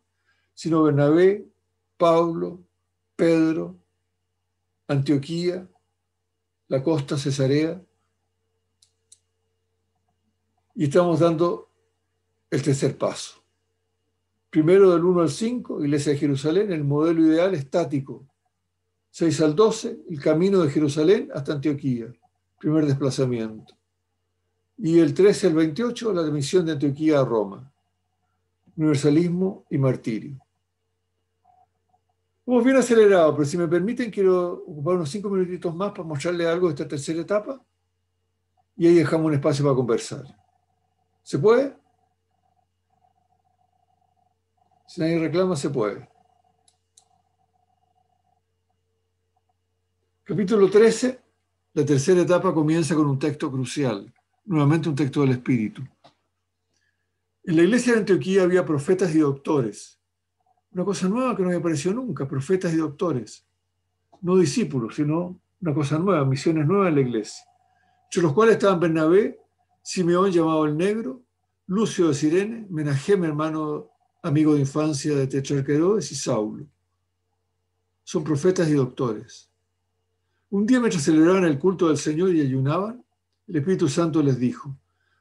[SPEAKER 1] sino Bernabé, Pablo, Pedro, Antioquía, la costa, Cesarea. Y estamos dando el tercer paso. Primero del 1 al 5, Iglesia de Jerusalén, el modelo ideal estático. 6 al 12, el camino de Jerusalén hasta Antioquía, primer desplazamiento. Y el 13 al 28, la misión de Antioquía a Roma. Universalismo y martirio. Vamos bien acelerado, pero si me permiten, quiero ocupar unos 5 minutitos más para mostrarles algo de esta tercera etapa. Y ahí dejamos un espacio para conversar. ¿Se puede? Si nadie reclama, se puede. Capítulo 13, la tercera etapa comienza con un texto crucial, nuevamente un texto del Espíritu. En la iglesia de Antioquía había profetas y doctores, Una cosa nueva que no había aparecido nunca, profetas y doctores. No discípulos, sino una cosa nueva, misiones nuevas en la iglesia. Entre los cuales estaban Bernabé, Simeón llamado el Negro, Lucio de Cirene, Menahem, hermano amigo de infancia de Tetrarca-Herodes, y Saulo. Son profetas y doctores. Un día, mientras celebraban el culto del Señor y ayunaban, el Espíritu Santo les dijo: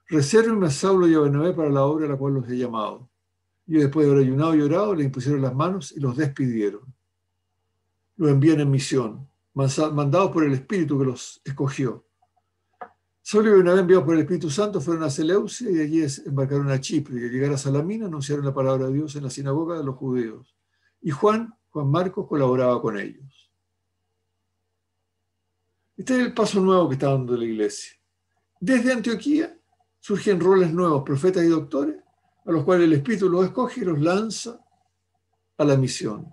[SPEAKER 1] resérvenme a Saulo y a Bernabé para la obra a la cual los he llamado. Y después de haber ayunado y orado, les impusieron las manos y los despidieron. Los envían en misión, mandados por el Espíritu que los escogió. Saulo y Bernabé, enviados por el Espíritu Santo, fueron a Seleucia y de allí embarcaron a Chipre, y al llegar a Salamina anunciaron la palabra de Dios en la sinagoga de los judíos. Y Juan Marcos, colaboraba con ellos. Este es el paso nuevo que está dando la iglesia. Desde Antioquía surgen roles nuevos, profetas y doctores, a los cuales el Espíritu los escoge y los lanza a la misión.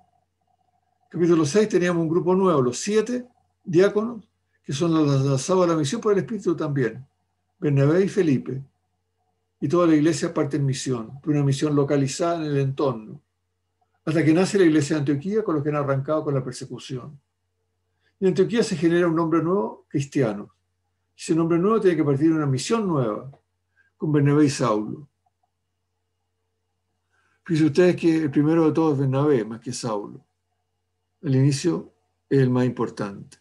[SPEAKER 1] Capítulo 6 teníamos un grupo nuevo, los 7 diáconos, que son los lanzados a la misión por el Espíritu también, Bernabé y Felipe. Y toda la iglesia parte en misión, una misión localizada en el entorno, hasta que nace la iglesia de Antioquía, con los que han arrancado con la persecución. Y en Antioquía se genera un nombre nuevo, cristiano. Ese nombre nuevo tiene que partir de una misión nueva, con Bernabé y Saulo. Fíjense ustedes que el primero de todos es Bernabé, más que Saulo. Al inicio es el más importante.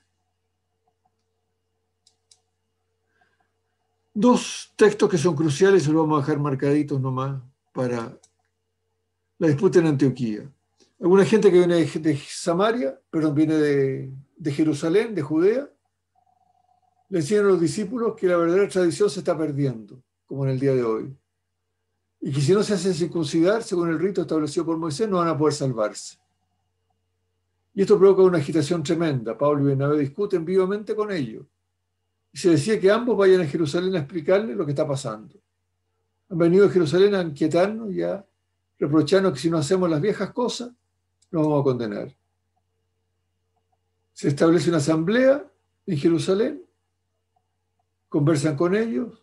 [SPEAKER 1] Dos textos que son cruciales, se los vamos a dejar marcaditos nomás para la disputa en Antioquía. Alguna gente que viene de Samaria, viene de Jerusalén, de Judea, le enseñan a los discípulos que la verdadera tradición se está perdiendo, como en el día de hoy. Y que si no se hacen circuncidar, según el rito establecido por Moisés, no van a poder salvarse. Y esto provoca una agitación tremenda. Pablo y Bernabé discuten vivamente con ellos. Y se decía que ambos vayan a Jerusalén a explicarles lo que está pasando. Han venido a Jerusalén a inquietarnos y a reprocharnos que si no hacemos las viejas cosas, nos vamos a condenar. Se establece una asamblea en Jerusalén, conversan con ellos,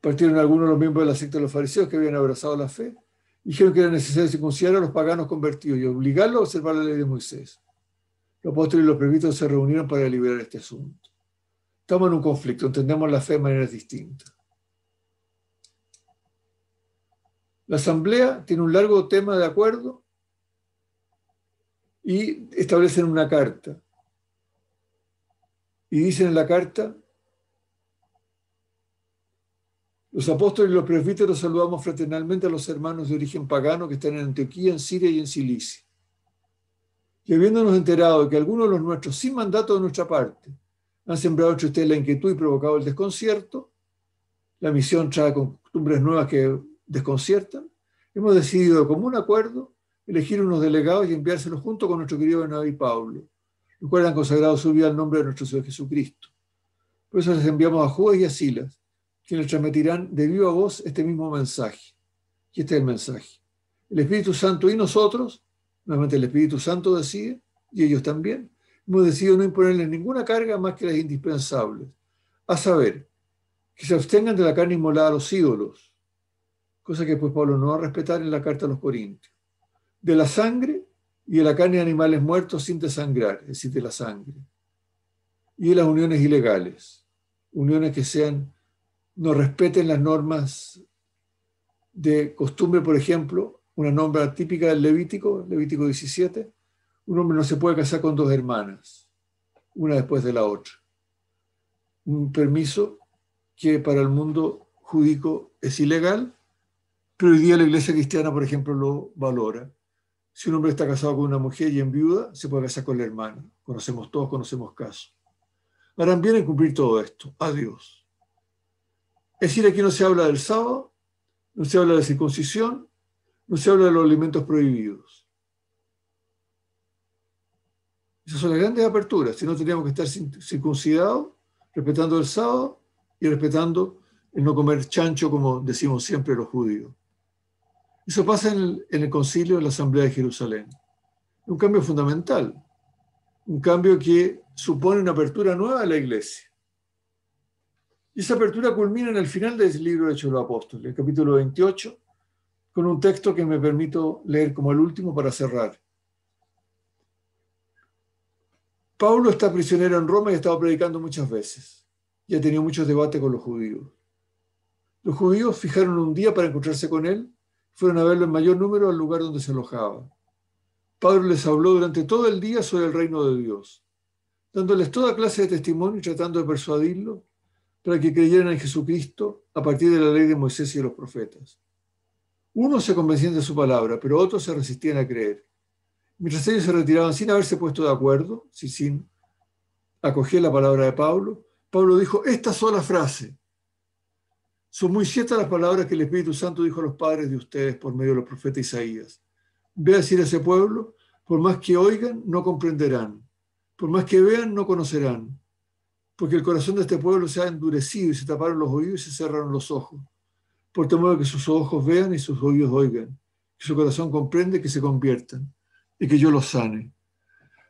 [SPEAKER 1] partieron algunos de los miembros de la secta de los fariseos que habían abrazado la fe, y dijeron que era necesario circuncidar a los paganos convertidos y obligarlos a observar la ley de Moisés. Los apóstoles y los presbíteros se reunieron para deliberar este asunto. Estamos en un conflicto, entendemos la fe de maneras distintas. La asamblea tiene un largo tema de acuerdo y establecen una carta. Y dicen en la carta: los apóstoles y los presbíteros saludamos fraternalmente a los hermanos de origen pagano que están en Antioquía, en Siria y en Cilicia. Y habiéndonos enterado de que algunos de los nuestros, sin mandato de nuestra parte, han sembrado entre ustedes la inquietud y provocado el desconcierto, la misión trae costumbres nuevas que desconciertan, hemos decidido de común acuerdo elegir unos delegados y enviárselos junto con nuestro querido Bernabé y Pablo, los cuales han consagrado su vida al nombre de nuestro Señor Jesucristo. Por eso les enviamos a Judas y a Silas, quienes transmitirán de viva voz este mismo mensaje. Y este es el mensaje. El Espíritu Santo y nosotros, nuevamente el Espíritu Santo decide, y ellos también, hemos decidido no imponerles ninguna carga más que las indispensables, a saber, que se abstengan de la carne inmolada a los ídolos, cosa que pues Pablo no va a respetar en la carta a los Corintios, de la sangre y de la carne de animales muertos sin desangrar, es decir, de la sangre, y de las uniones ilegales, uniones que no respeten las normas de costumbre. Por ejemplo, una norma típica del Levítico 17, un hombre no se puede casar con dos hermanas, una después de la otra. Un permiso que para el mundo judío es ilegal, pero hoy día la iglesia cristiana, por ejemplo, lo valora. Si un hombre está casado con una mujer y enviuda, se puede casar con la hermana. Todos conocemos casos. Harán bien en cumplir todo esto. Adiós. Es decir, aquí no se habla del sábado, no se habla de circuncisión, no se habla de los alimentos prohibidos. Esas son las grandes aperturas. Si no, tendríamos que estar circuncidados, respetando el sábado y respetando el no comer chancho, como decimos siempre los judíos. Eso pasa en el concilio de la Asamblea de Jerusalén. Un cambio fundamental, un cambio que supone una apertura nueva a la iglesia. Y esa apertura culmina en el final del libro de Hechos de los Apóstoles, el capítulo 28, con un texto que me permito leer como el último para cerrar. Pablo está prisionero en Roma y ha estado predicando muchas veces y ha tenido muchos debates con los judíos. Los judíos fijaron un día para encontrarse con él, fueron a verlo en mayor número al lugar donde se alojaba. Pablo les habló durante todo el día sobre el reino de Dios, dándoles toda clase de testimonio y tratando de persuadirlos para que creyeran en Jesucristo a partir de la ley de Moisés y de los profetas. Unos se convencían de su palabra, pero otros se resistían a creer. Mientras ellos se retiraban sin haberse puesto de acuerdo, sin acoger la palabra de Pablo, Pablo dijo esta sola frase: son muy ciertas las palabras que el Espíritu Santo dijo a los padres de ustedes por medio de los profetas Isaías. Ve a decir a ese pueblo, por más que oigan, no comprenderán. Por más que vean, no conocerán. Porque el corazón de este pueblo se ha endurecido y se taparon los oídos y se cerraron los ojos. Por temor a que sus ojos vean y sus oídos oigan. Que su corazón comprende, que se conviertan y que yo los sane.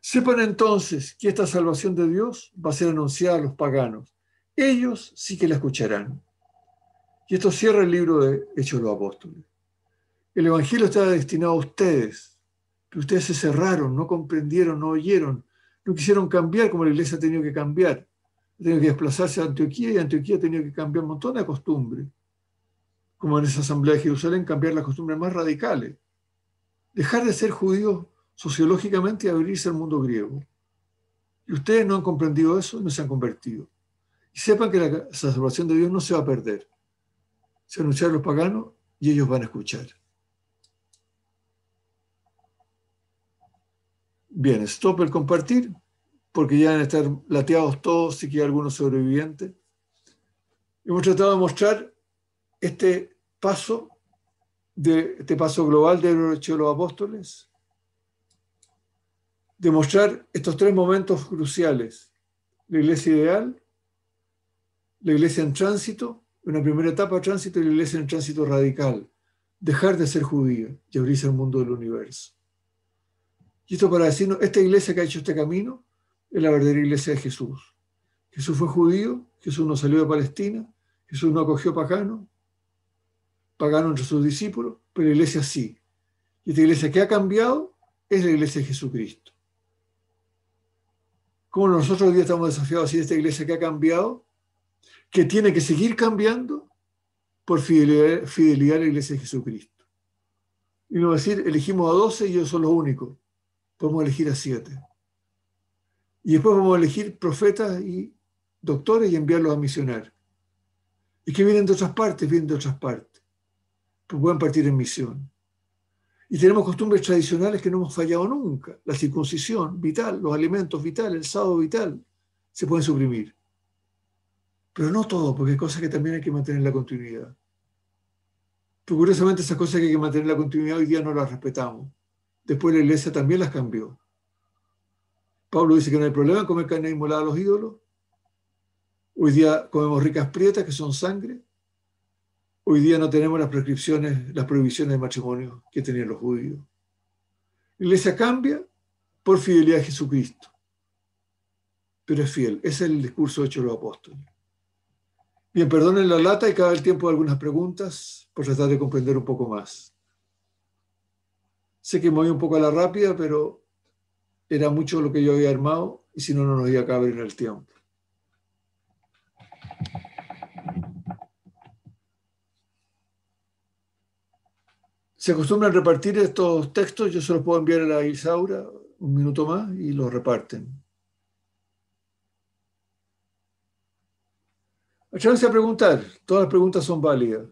[SPEAKER 1] Sepan entonces que esta salvación de Dios va a ser anunciada a los paganos. Ellos sí que la escucharán. Y esto cierra el libro de Hechos de los Apóstoles. El Evangelio estaba destinado a ustedes, pero ustedes se cerraron, no comprendieron, no oyeron, no quisieron cambiar como la iglesia ha tenido que cambiar. Ha tenido que desplazarse a Antioquía y Antioquía ha tenido que cambiar un montón de costumbres. Como en esa asamblea de Jerusalén, cambiar las costumbres más radicales. Dejar de ser judíos sociológicamente y abrirse al mundo griego. Y ustedes no han comprendido eso, no se han convertido. Y sepan que la salvación de Dios no se va a perder. Se anunciará a los paganos y ellos van a escuchar. Bien, stop el compartir, porque ya van a estar lateados todos si queda algunos sobrevivientes. Hemos tratado de mostrar este paso global de los Hechos de los Apóstoles, de mostrar estos tres momentos cruciales: la iglesia ideal, la iglesia en tránsito, una primera etapa de tránsito, y la iglesia en tránsito radical, dejar de ser judía y abrirse al mundo del universo. Y esto para decirnos, esta iglesia que ha hecho este camino es la verdadera iglesia de Jesús. Jesús fue judío, Jesús no salió de Palestina, Jesús no acogió pagano entre sus discípulos, pero la iglesia sí. Y esta iglesia que ha cambiado es la iglesia de Jesucristo. Como nosotros hoy día estamos desafiados a decir esta iglesia que ha cambiado, que tiene que seguir cambiando por fidelidad a la iglesia de Jesucristo. Y no decir, elegimos a 12 y ellos son los únicos. Podemos elegir a 7. Y después vamos a elegir profetas y doctores y enviarlos a misionar. Y que vienen de otras partes, pues pueden partir en misión. Y tenemos costumbres tradicionales que no hemos fallado nunca. La circuncisión vital, los alimentos vitales, el sábado vital, se pueden suprimir. Pero no todo, porque hay cosas que también hay que mantener la continuidad. Pero curiosamente esas cosas que hay que mantener la continuidad hoy día no las respetamos. Después la iglesia también las cambió. Pablo dice que no hay problema en comer carne inmolada a los ídolos. Hoy día comemos ricas prietas que son sangre. Hoy día no tenemos las prohibiciones de matrimonio que tenían los judíos. La iglesia cambia por fidelidad a Jesucristo. Pero es fiel. Ese es el discurso hecho de los apóstoles. Bien, perdonen la lata y cada el tiempo de algunas preguntas por tratar de comprender un poco más. Sé que me voy un poco a la rápida, pero era mucho lo que yo había armado y si no, no nos iba a caber en el tiempo. Se acostumbran a repartir estos textos, yo se los puedo enviar a la Isaura un minuto más y los reparten. Atrévanse a preguntar, todas las preguntas son válidas.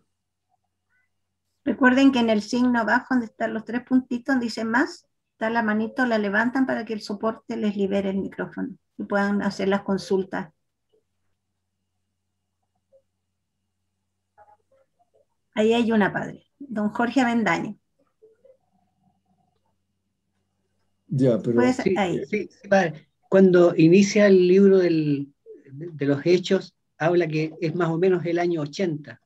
[SPEAKER 2] Recuerden que en el signo abajo, donde están los 3 puntitos, dice más, está la manito, la levantan para que el soporte les libere el micrófono y puedan hacer las consultas. Ahí hay una, padre. Don Jorge Avendaño.
[SPEAKER 1] Ya, pero...
[SPEAKER 3] Sí, sí, padre. Cuando inicia el libro de los Hechos, habla que es más o menos el año 80.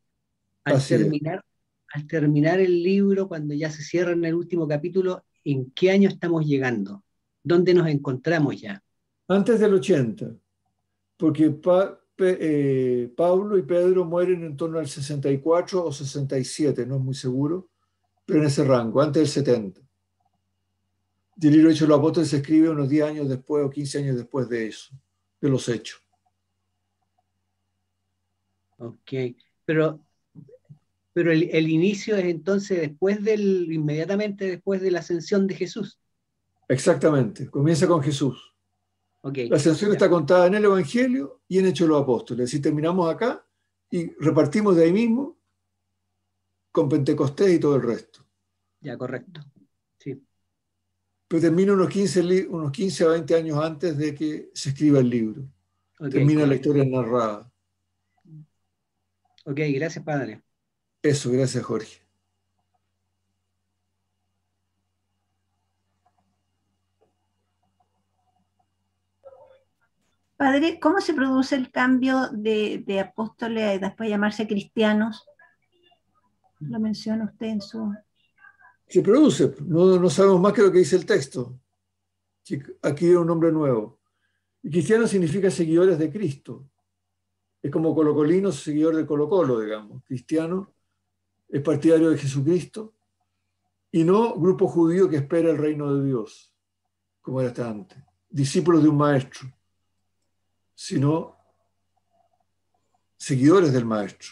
[SPEAKER 3] Al terminar el libro, cuando ya se cierra en el último capítulo, ¿en qué año estamos llegando? ¿Dónde nos encontramos ya?
[SPEAKER 1] Antes del 80, porque Pablo y Pedro mueren en torno al 64 o 67, no es muy seguro, pero en ese rango, antes del 70. Y el libro de Hechos de los Apóstoles se escribe unos 10 años después o 15 años después de eso, de los hechos.
[SPEAKER 3] Ok, pero el inicio es entonces inmediatamente después de la ascensión de Jesús.
[SPEAKER 1] Exactamente, comienza con Jesús.
[SPEAKER 3] Okay,
[SPEAKER 1] La ascensión
[SPEAKER 3] ya.
[SPEAKER 1] está contada en el Evangelio y en Hechos de los Apóstoles. Así terminamos acá y repartimos de ahí mismo con Pentecostés y todo el resto.
[SPEAKER 3] Ya, correcto. Sí.
[SPEAKER 1] Pero termina unos 15 a 20 años antes de que se escriba el libro.
[SPEAKER 3] Okay,
[SPEAKER 1] Termina la
[SPEAKER 3] correcto.
[SPEAKER 1] historia narrada.
[SPEAKER 3] Ok, gracias, padre.
[SPEAKER 1] Eso, gracias, Jorge.
[SPEAKER 2] Padre, ¿cómo se produce el cambio de apóstoles a después llamarse cristianos? Lo menciona usted en su...
[SPEAKER 1] Se produce, no sabemos más que lo que dice el texto. Aquí hay un nombre nuevo. Y cristiano significa seguidores de Cristo. Es como colocolino, seguidor de Colo-Colo, digamos. Cristiano es partidario de Jesucristo y no grupo judío que espera el reino de Dios, como era hasta antes. Discípulos de un maestro, sino seguidores del maestro.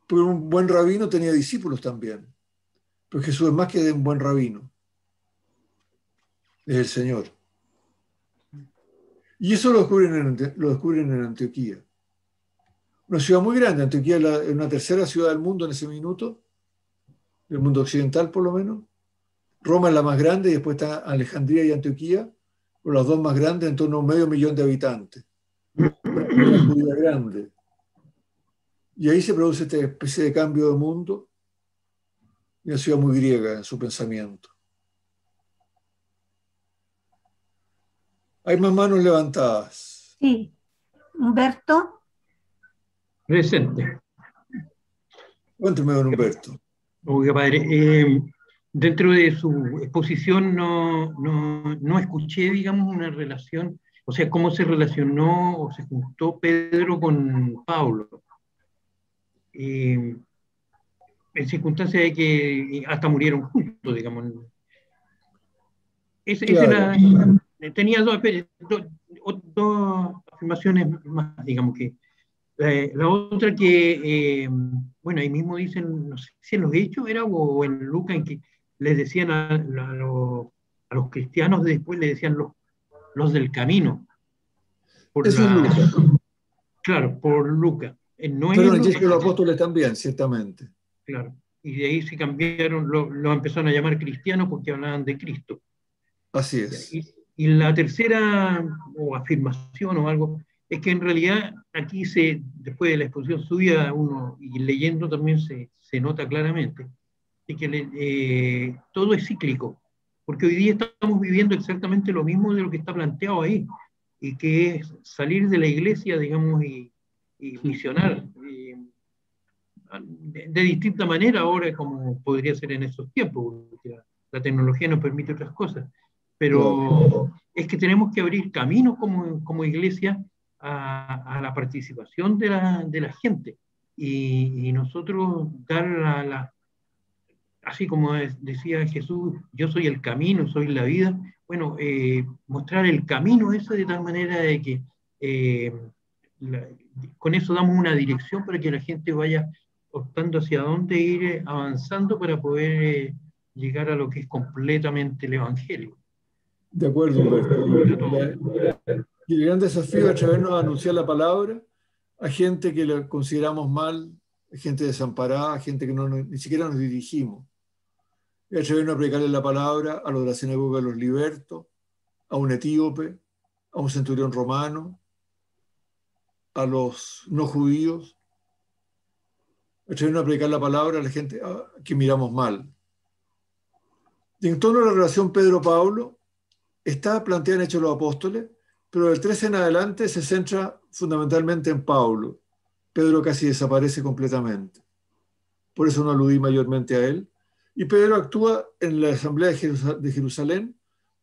[SPEAKER 1] Porque un buen rabino tenía discípulos también. Pero Jesús es más que un buen rabino. Es el Señor. Y eso lo descubren en Antioquía. Una ciudad muy grande. Antioquía es una tercera ciudad del mundo en ese minuto, del mundo occidental por lo menos. Roma es la más grande y después está Alejandría y Antioquía, con las dos más grandes, en torno a 500.000 de habitantes. Una judía grande. Y ahí se produce esta especie de cambio de mundo y una ciudad muy griega en su pensamiento. Hay más manos levantadas.
[SPEAKER 2] Sí. Humberto.
[SPEAKER 4] Presente.
[SPEAKER 1] Cuénteme, don Humberto.
[SPEAKER 4] Oiga, padre, dentro de su exposición no escuché, digamos, una relación, o sea, cómo se relacionó o se juntó Pedro con Pablo. En circunstancias de que hasta murieron juntos, digamos.
[SPEAKER 1] Claro.
[SPEAKER 4] Tenía dos afirmaciones más, digamos que. La otra que, bueno, ahí mismo dicen, no sé si en los Hechos era o en Lucas, en que les decían a los cristianos después, le decían los del camino.
[SPEAKER 1] Eso es Lucas.
[SPEAKER 4] Claro, por Lucas. No
[SPEAKER 1] Pero en
[SPEAKER 4] es
[SPEAKER 1] Hechos de los Apóstoles también, ciertamente.
[SPEAKER 4] Claro. Y de ahí se cambiaron, lo empezaron a llamar cristianos porque hablaban de Cristo.
[SPEAKER 1] Así es.
[SPEAKER 4] Y la tercera, o afirmación o algo, es que en realidad aquí después de la exposición suya, uno, y leyendo también se nota claramente, de que todo es cíclico, porque hoy día estamos viviendo exactamente lo mismo de lo que está planteado ahí, y que es salir de la iglesia, digamos, y misionar de distinta manera ahora como podría ser en esos tiempos, porque la tecnología nos permite otras cosas, pero es que tenemos que abrir caminos como iglesia a la participación de la gente y nosotros dar así como decía Jesús, yo soy el camino, soy la vida, bueno, mostrar el camino ese de tal manera de que con eso damos una dirección para que la gente vaya optando hacia dónde ir avanzando para poder llegar a lo que es completamente el Evangelio.
[SPEAKER 1] De acuerdo, Humberto. Y el gran desafío es atrevernos a anunciar la palabra a gente que la consideramos mal, a gente desamparada, a gente que ni siquiera nos dirigimos. Y atrevernos a predicarle la palabra a los de la sinagoga de los libertos, a un etíope, a un centurión romano, a los no judíos. Atrevernos a predicar la palabra a la gente que miramos mal. Y en torno a la relación Pedro-Pablo, está planteada en Hechos de los Apóstoles, pero del 13 en adelante se centra fundamentalmente en Pablo. Pedro casi desaparece completamente. Por eso no aludí mayormente a él. Y Pedro actúa en la Asamblea de Jerusalén,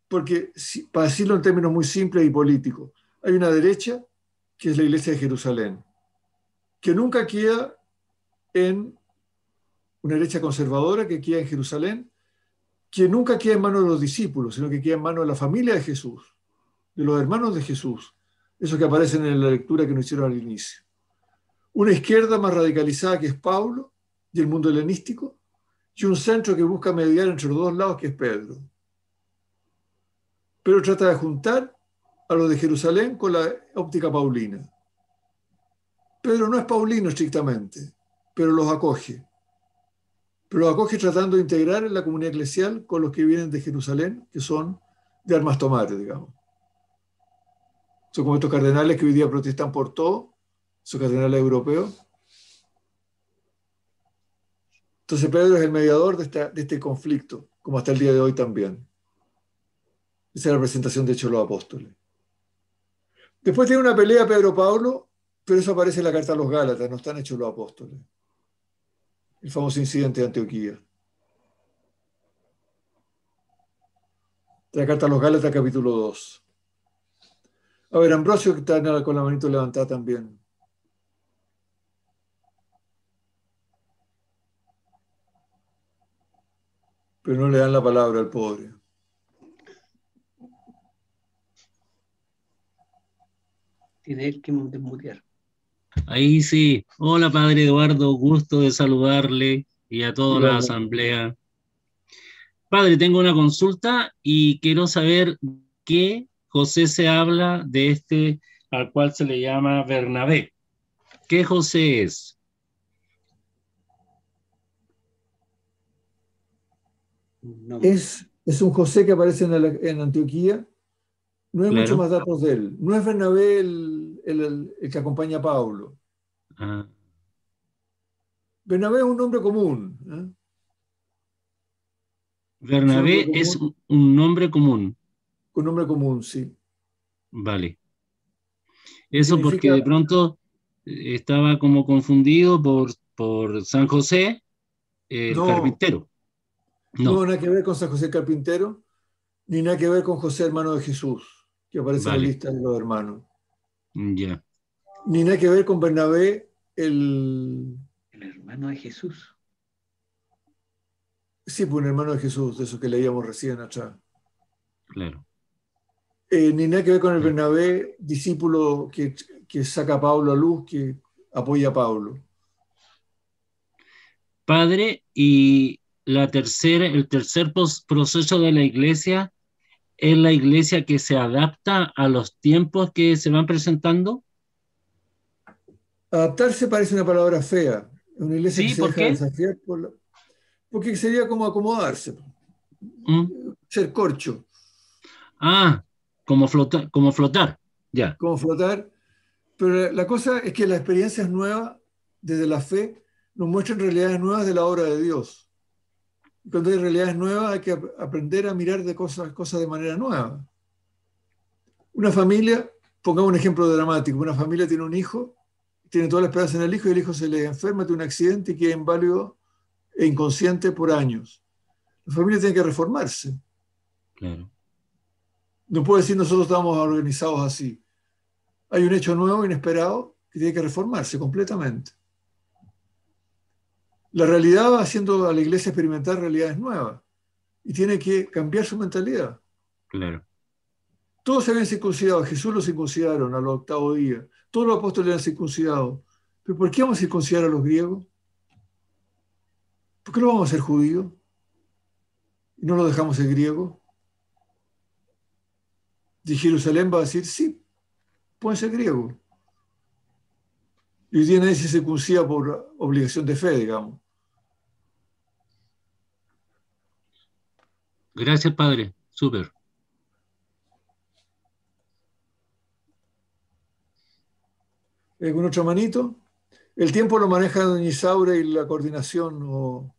[SPEAKER 1] porque, para decirlo en términos muy simples y políticos, hay una derecha, que es la Iglesia de Jerusalén, que nunca queda en una derecha conservadora que queda en Jerusalén, que nunca queda en manos de los discípulos, sino que queda en manos de la familia de Jesús, de los hermanos de Jesús, esos que aparecen en la lectura que nos hicieron al inicio. Una izquierda más radicalizada que es Pablo y el mundo helenístico, y un centro que busca mediar entre los dos lados que es Pedro. Pero trata de juntar a los de Jerusalén con la óptica paulina. Pedro no es paulino estrictamente, pero los acoge. Pero los acoge tratando de integrar en la comunidad eclesial con los que vienen de Jerusalén, que son de armas tomar, digamos. Son como estos cardenales que hoy día protestan por todo, esos cardenales europeos. Entonces Pedro es el mediador de este conflicto, como hasta el día de hoy también. Esa es la presentación de Hechos de los Apóstoles. Después tiene una pelea Pedro-Pablo, pero eso aparece en la carta a los Gálatas, no está en Hechos de los Apóstoles. El famoso incidente de Antioquía. La carta a los Gálatas, capítulo 2. A ver, Ambrosio, que está con la manito levantada también. Pero no le dan la palabra al pobre.
[SPEAKER 3] Tiene que desmutear.
[SPEAKER 5] Ahí sí. Hola, padre Eduardo, gusto de saludarle y a toda la
[SPEAKER 1] Igualmente.
[SPEAKER 5] asamblea. Padre, tengo una consulta y quiero saber qué José se habla de este al cual se le llama Bernabé. ¿Qué José es?
[SPEAKER 3] No.
[SPEAKER 1] Es un José que aparece en Antioquía. No hay muchos
[SPEAKER 5] Claro.
[SPEAKER 1] más datos de él. No es Bernabé el que acompaña a Pablo.
[SPEAKER 5] Ah,
[SPEAKER 1] Bernabé es un nombre común. Es un nombre
[SPEAKER 5] Bernabé es
[SPEAKER 1] común,
[SPEAKER 5] un nombre común.
[SPEAKER 1] un nombre común, sí.
[SPEAKER 5] Vale.
[SPEAKER 1] Y
[SPEAKER 5] Eso porque
[SPEAKER 1] significa,
[SPEAKER 5] de pronto estaba como confundido por San José, el
[SPEAKER 1] no,
[SPEAKER 5] carpintero.
[SPEAKER 1] no,
[SPEAKER 5] No,
[SPEAKER 1] nada que ver con San José Carpintero, ni nada que ver con José, hermano de Jesús, que aparece en la
[SPEAKER 5] vale,
[SPEAKER 1] lista de los hermanos.
[SPEAKER 5] ya.
[SPEAKER 1] Ni nada que ver con Bernabé, el...
[SPEAKER 3] El hermano de Jesús.
[SPEAKER 1] Sí, pues un hermano de Jesús, de esos que leíamos recién atrás.
[SPEAKER 5] Claro.
[SPEAKER 1] Ni nada que ver con el
[SPEAKER 5] Ya.
[SPEAKER 1] Bernabé, discípulo que saca a Pablo a luz, que apoya a Pablo.
[SPEAKER 5] Padre, y el tercer proceso de la iglesia es la iglesia que se adapta a los tiempos que se van presentando.
[SPEAKER 1] Adaptarse parece una palabra fea. Es una iglesia que
[SPEAKER 5] Sí,
[SPEAKER 1] se
[SPEAKER 5] ¿por
[SPEAKER 1] deja
[SPEAKER 5] qué?
[SPEAKER 1] desafiar porque sería como acomodarse,
[SPEAKER 5] Mm.
[SPEAKER 1] ser corcho,
[SPEAKER 5] Ah, como flotar. Ya,
[SPEAKER 1] como flotar. Pero la cosa es que las experiencias nuevas, desde la fe, nos muestran realidades nuevas de la obra de Dios. Y cuando hay realidades nuevas, hay que aprender a mirar de cosas de manera nueva. Una familia, pongamos un ejemplo dramático, una familia tiene un hijo, tiene toda la esperanza en el hijo y el hijo se le enferma, tiene un accidente y queda inválido e inconsciente por años. La familia tiene que reformarse.
[SPEAKER 5] claro.
[SPEAKER 1] No puede decir nosotros estamos organizados así. Hay un hecho nuevo, inesperado, que tiene que reformarse completamente. La realidad va haciendo a la iglesia experimentar realidades nuevas y tiene que cambiar su mentalidad.
[SPEAKER 5] Claro.
[SPEAKER 1] Todos se habían circuncidado, Jesús los circuncidaron al octavo día, todos los apóstoles eran circuncidados. ¿Pero por qué vamos a circuncidar a los griegos? ¿Por qué no vamos a ser judíos? ¿Y no lo dejamos ser griegos? Y Jerusalén va a decir, sí, pueden ser griegos. Y hoy día nadie se circuncida por obligación de fe, digamos.
[SPEAKER 5] Gracias, padre. Súper.
[SPEAKER 1] ¿Con otra manito? El tiempo lo maneja doña Isaura y la coordinación.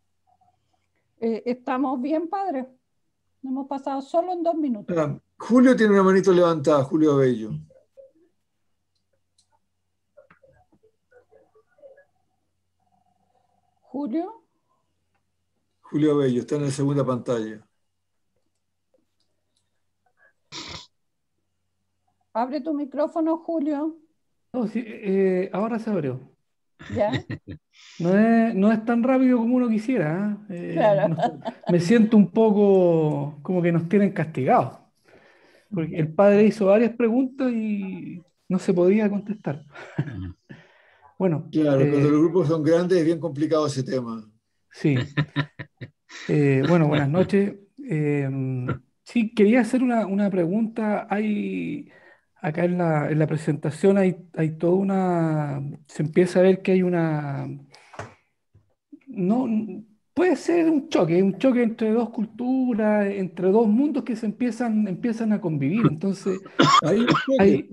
[SPEAKER 6] Estamos bien, padre. Nos hemos pasado solo en 2 minutos.
[SPEAKER 1] Julio tiene una manito levantada, Julio Abello.
[SPEAKER 6] Julio,
[SPEAKER 1] Julio Abello, está en la segunda pantalla.
[SPEAKER 6] abre tu micrófono, Julio.
[SPEAKER 7] No, sí, ahora se abrió.
[SPEAKER 6] ¿Ya?
[SPEAKER 7] No es tan rápido como uno quisiera.
[SPEAKER 6] Claro.
[SPEAKER 7] Me siento un poco como que nos tienen castigados, porque el padre hizo varias preguntas y no se podía contestar. Bueno,
[SPEAKER 1] Claro, cuando los grupos son grandes es bien complicado ese tema.
[SPEAKER 7] sí. Bueno, buenas noches. Sí, quería hacer una pregunta. Acá en la presentación hay toda se empieza a ver que hay no, puede ser un choque entre dos culturas, entre dos mundos que empiezan a convivir. Entonces,
[SPEAKER 1] Hay un choque.
[SPEAKER 7] hay,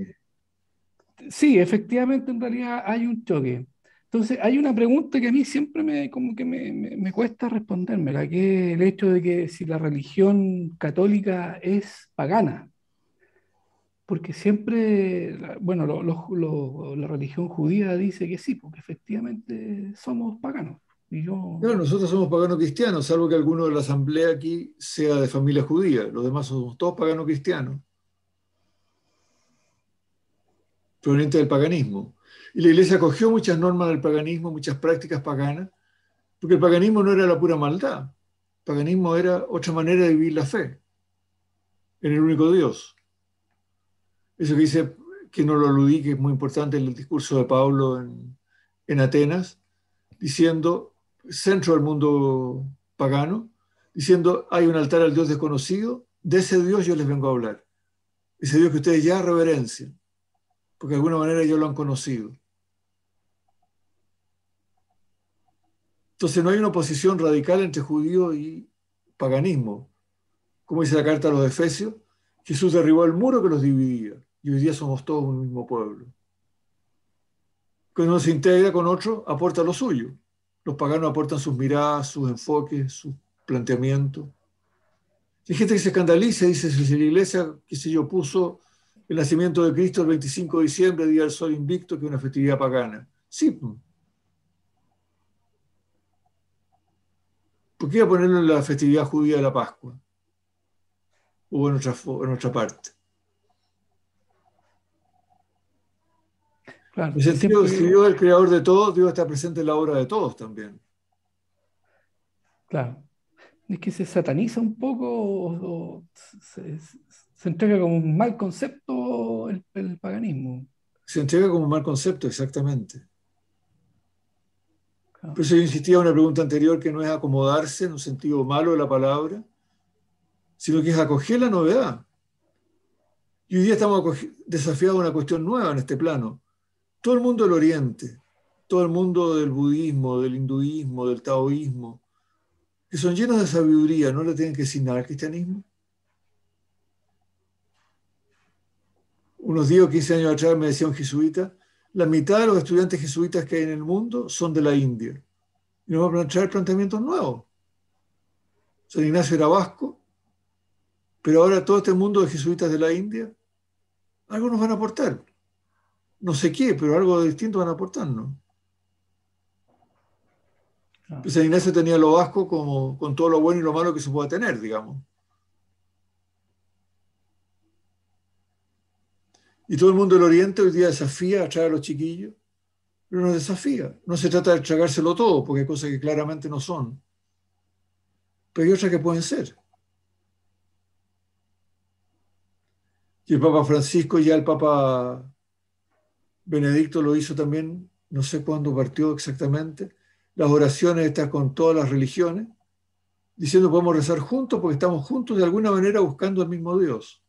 [SPEAKER 7] sí, efectivamente, en realidad hay un choque. Entonces, hay una pregunta que a mí siempre como que me cuesta respondérmela, que es el hecho de que si la religión católica es pagana, porque siempre, bueno, la religión judía dice que sí, porque efectivamente somos paganos. Y yo,
[SPEAKER 1] No, nosotros somos paganos cristianos, salvo que alguno de la asamblea aquí sea de familia judía. Los demás somos todos paganos cristianos, provenientes del paganismo. Y la iglesia acogió muchas normas del paganismo, muchas prácticas paganas, porque el paganismo no era la pura maldad. El paganismo era otra manera de vivir la fe en el único Dios. Eso que dice, que no lo aludí, que es muy importante en el discurso de Pablo en Atenas, diciendo, centro del mundo pagano, diciendo, hay un altar al Dios desconocido, de ese Dios yo les vengo a hablar. Ese Dios que ustedes ya reverencian, porque de alguna manera ya lo han conocido. Entonces no hay una oposición radical entre judío y paganismo. Como dice la carta a los Efesios, Jesús derribó el muro que los dividía y hoy día somos todos un mismo pueblo. Cuando uno se integra con otro, aporta lo suyo. Los paganos aportan sus miradas, sus enfoques, sus planteamientos. Hay gente que se escandaliza y dice, si la iglesia, qué sé yo, puso el nacimiento de Cristo el 25 de diciembre, Día del Sol Invicto, que es una festividad pagana. Sí. ¿Por qué iba a ponerlo en la festividad judía de la Pascua? O en otra parte.
[SPEAKER 7] claro,
[SPEAKER 1] En el
[SPEAKER 7] yo
[SPEAKER 1] sentido,
[SPEAKER 7] siempre
[SPEAKER 1] si
[SPEAKER 7] digo,
[SPEAKER 1] Dios es el creador de todos, Dios está presente en la obra de todos también.
[SPEAKER 7] claro, es que se sataniza un poco o se entrega como un mal concepto el paganismo.
[SPEAKER 1] Se entrega como un mal concepto, exactamente.
[SPEAKER 7] Claro.
[SPEAKER 1] Por eso yo insistía en una pregunta anterior, que no es acomodarse en un sentido malo de la palabra, sino que es acoger la novedad. Y hoy día estamos desafiados a una cuestión nueva en este plano. Todo el mundo del Oriente, todo el mundo del budismo, del hinduismo, del taoísmo, que son llenos de sabiduría, ¿no le tienen que asignar al cristianismo? Unos 10 o 15 años atrás me decía un jesuita, la mitad de los estudiantes jesuitas que hay en el mundo son de la India. Y nos van a traer planteamientos nuevos. San Ignacio era vasco, pero ahora todo este mundo de jesuitas de la India, algo nos van a aportar. No sé qué, pero algo distinto van a aportarnos.
[SPEAKER 7] Claro.
[SPEAKER 1] Pues San Ignacio tenía lo vasco como con todo lo bueno y lo malo que se pueda tener, digamos. Y todo el mundo del Oriente hoy día desafía a traer a los chiquillos, pero no desafía. No se trata de tragárselo todo, porque hay cosas que claramente no son. Pero hay otras que pueden ser. Y el Papa Francisco, ya el Papa Benedicto lo hizo también, no sé cuándo partió exactamente, las oraciones estas con todas las religiones, diciendo podemos rezar juntos porque estamos juntos de alguna manera buscando al mismo Dios.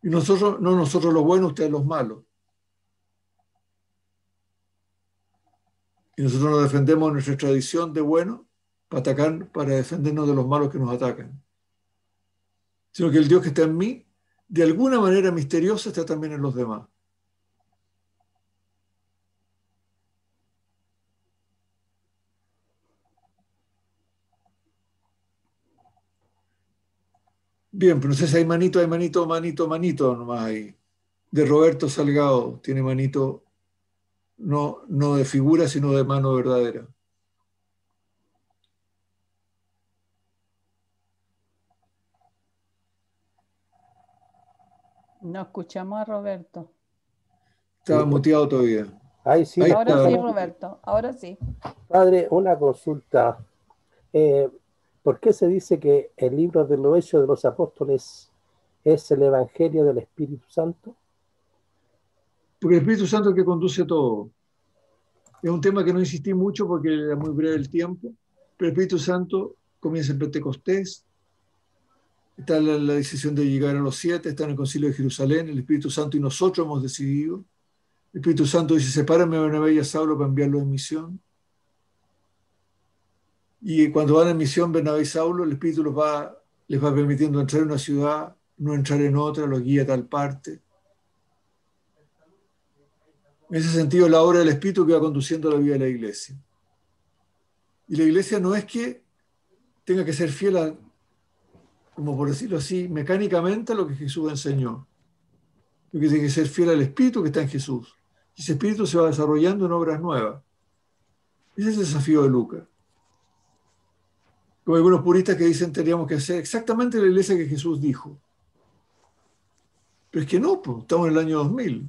[SPEAKER 1] Y nosotros, no nosotros los buenos, ustedes los malos. Y nosotros nos defendemos de nuestra tradición de bueno para atacar, para defendernos de los malos que nos atacan. Sino que el Dios que está en mí, de alguna manera misteriosa, está también en los demás. Bien, pero no sé si hay manito, manito nomás ahí. De Roberto Salgado, tiene manito no de figura, sino de mano verdadera.
[SPEAKER 6] No escuchamos a Roberto.
[SPEAKER 1] Estaba muteado todavía.
[SPEAKER 8] Ahí sí.
[SPEAKER 1] Ahí
[SPEAKER 6] Ahora
[SPEAKER 1] está.
[SPEAKER 6] sí, Roberto, ahora sí.
[SPEAKER 8] Padre, una consulta. ¿Por qué se dice que el libro de los Hechos de los Apóstoles es el Evangelio del Espíritu Santo?
[SPEAKER 1] Porque el Espíritu Santo es el que conduce todo. Es un tema que no insistí mucho porque era muy breve el tiempo, pero el Espíritu Santo comienza en Pentecostés, está la decisión de llegar a los 7, está en el Concilio de Jerusalén, el Espíritu Santo y nosotros hemos decidido. El Espíritu Santo dice, sepárame a Bernabé y a Saulo para enviarlos en misión. Y cuando van en misión Bernabé y Saulo, el Espíritu les va permitiendo entrar en una ciudad, no entrar en otra, los guía a tal parte. En ese sentido, la obra del Espíritu que va conduciendo la vida de la iglesia. Y la iglesia no es que tenga que ser fiel a, como por decirlo así, mecánicamente a lo que Jesús enseñó. Lo que tiene que ser fiel al Espíritu que está en Jesús. Y ese Espíritu se va desarrollando en obras nuevas. Ese es el desafío de Lucas. Como algunos puristas que dicen teníamos que hacer exactamente la iglesia que Jesús dijo. Pero es que no, pues, estamos en el año 2000.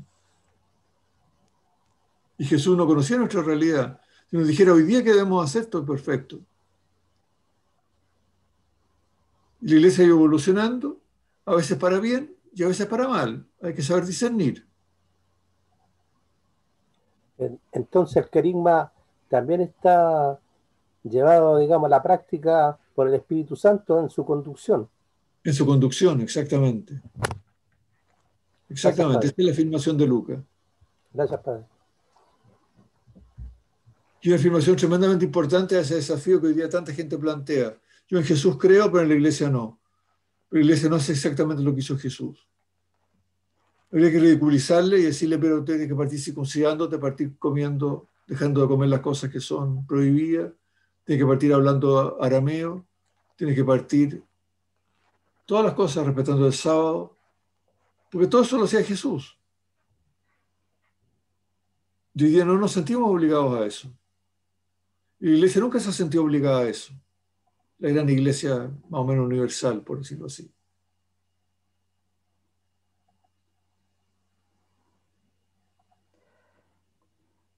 [SPEAKER 1] Y Jesús no conocía nuestra realidad. Si nos dijera hoy día que debemos hacer, esto es perfecto. Y la iglesia ha ido evolucionando, a veces para bien y a veces para mal. Hay que saber discernir.
[SPEAKER 8] Entonces el querigma también está llevado, digamos, a la práctica por el Espíritu Santo en su conducción.
[SPEAKER 1] En su conducción, exactamente. Exactamente, esta es la afirmación de Lucas.
[SPEAKER 8] Gracias, Padre.
[SPEAKER 1] Y una afirmación tremendamente importante a ese desafío que hoy día tanta gente plantea. Yo en Jesús creo, pero en la iglesia no. Pero la iglesia no hace exactamente lo que hizo Jesús. Habría que ridiculizarle y decirle, pero usted tiene que partir circuncidándote, partir comiendo, dejando de comer las cosas que son prohibidas, tiene que partir hablando arameo, tiene que partir todas las cosas respetando el sábado, porque todo eso lo hacía Jesús. Y hoy día no nos sentimos obligados a eso. Y la iglesia nunca se ha sentido obligada a eso. La gran iglesia más o menos universal, por decirlo así.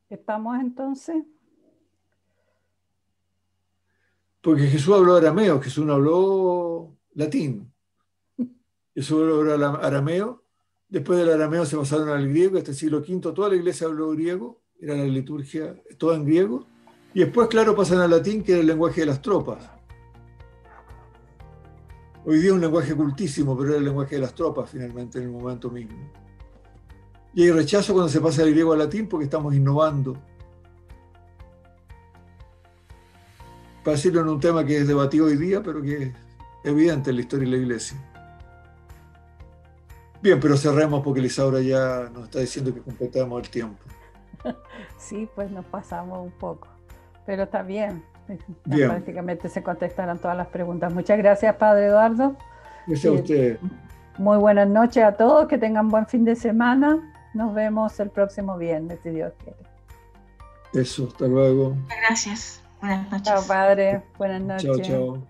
[SPEAKER 6] ¿Estamos entonces?
[SPEAKER 1] Porque Jesús habló arameo, Jesús no habló latín. Jesús habló arameo. Después del arameo se pasaron al griego. Hasta el siglo V toda la iglesia habló griego. Era la liturgia toda en griego. Y después, claro, pasan al latín, que era el lenguaje de las tropas. Hoy día es un lenguaje cultísimo, pero era el lenguaje de las tropas finalmente en el momento mismo. Y hay rechazo cuando se pasa del griego al latín porque estamos innovando. Para decirlo en un tema que es debatido hoy día, pero que es evidente en la historia de la iglesia. Bien, pero cerremos porque Lisaura ya nos está diciendo que completamos el tiempo.
[SPEAKER 6] Sí, pues nos pasamos un poco, pero está bien.
[SPEAKER 1] Bien.
[SPEAKER 6] Prácticamente se contestaron todas las preguntas. Muchas gracias, Padre Eduardo.
[SPEAKER 1] Gracias a usted.
[SPEAKER 6] Muy buenas noches a todos, que tengan buen fin de semana. Nos vemos el próximo viernes, si Dios quiere.
[SPEAKER 1] Eso, hasta luego.
[SPEAKER 9] Gracias. Buenas noches.
[SPEAKER 6] Chao, Padre. Buenas noches.
[SPEAKER 1] Chao, chao.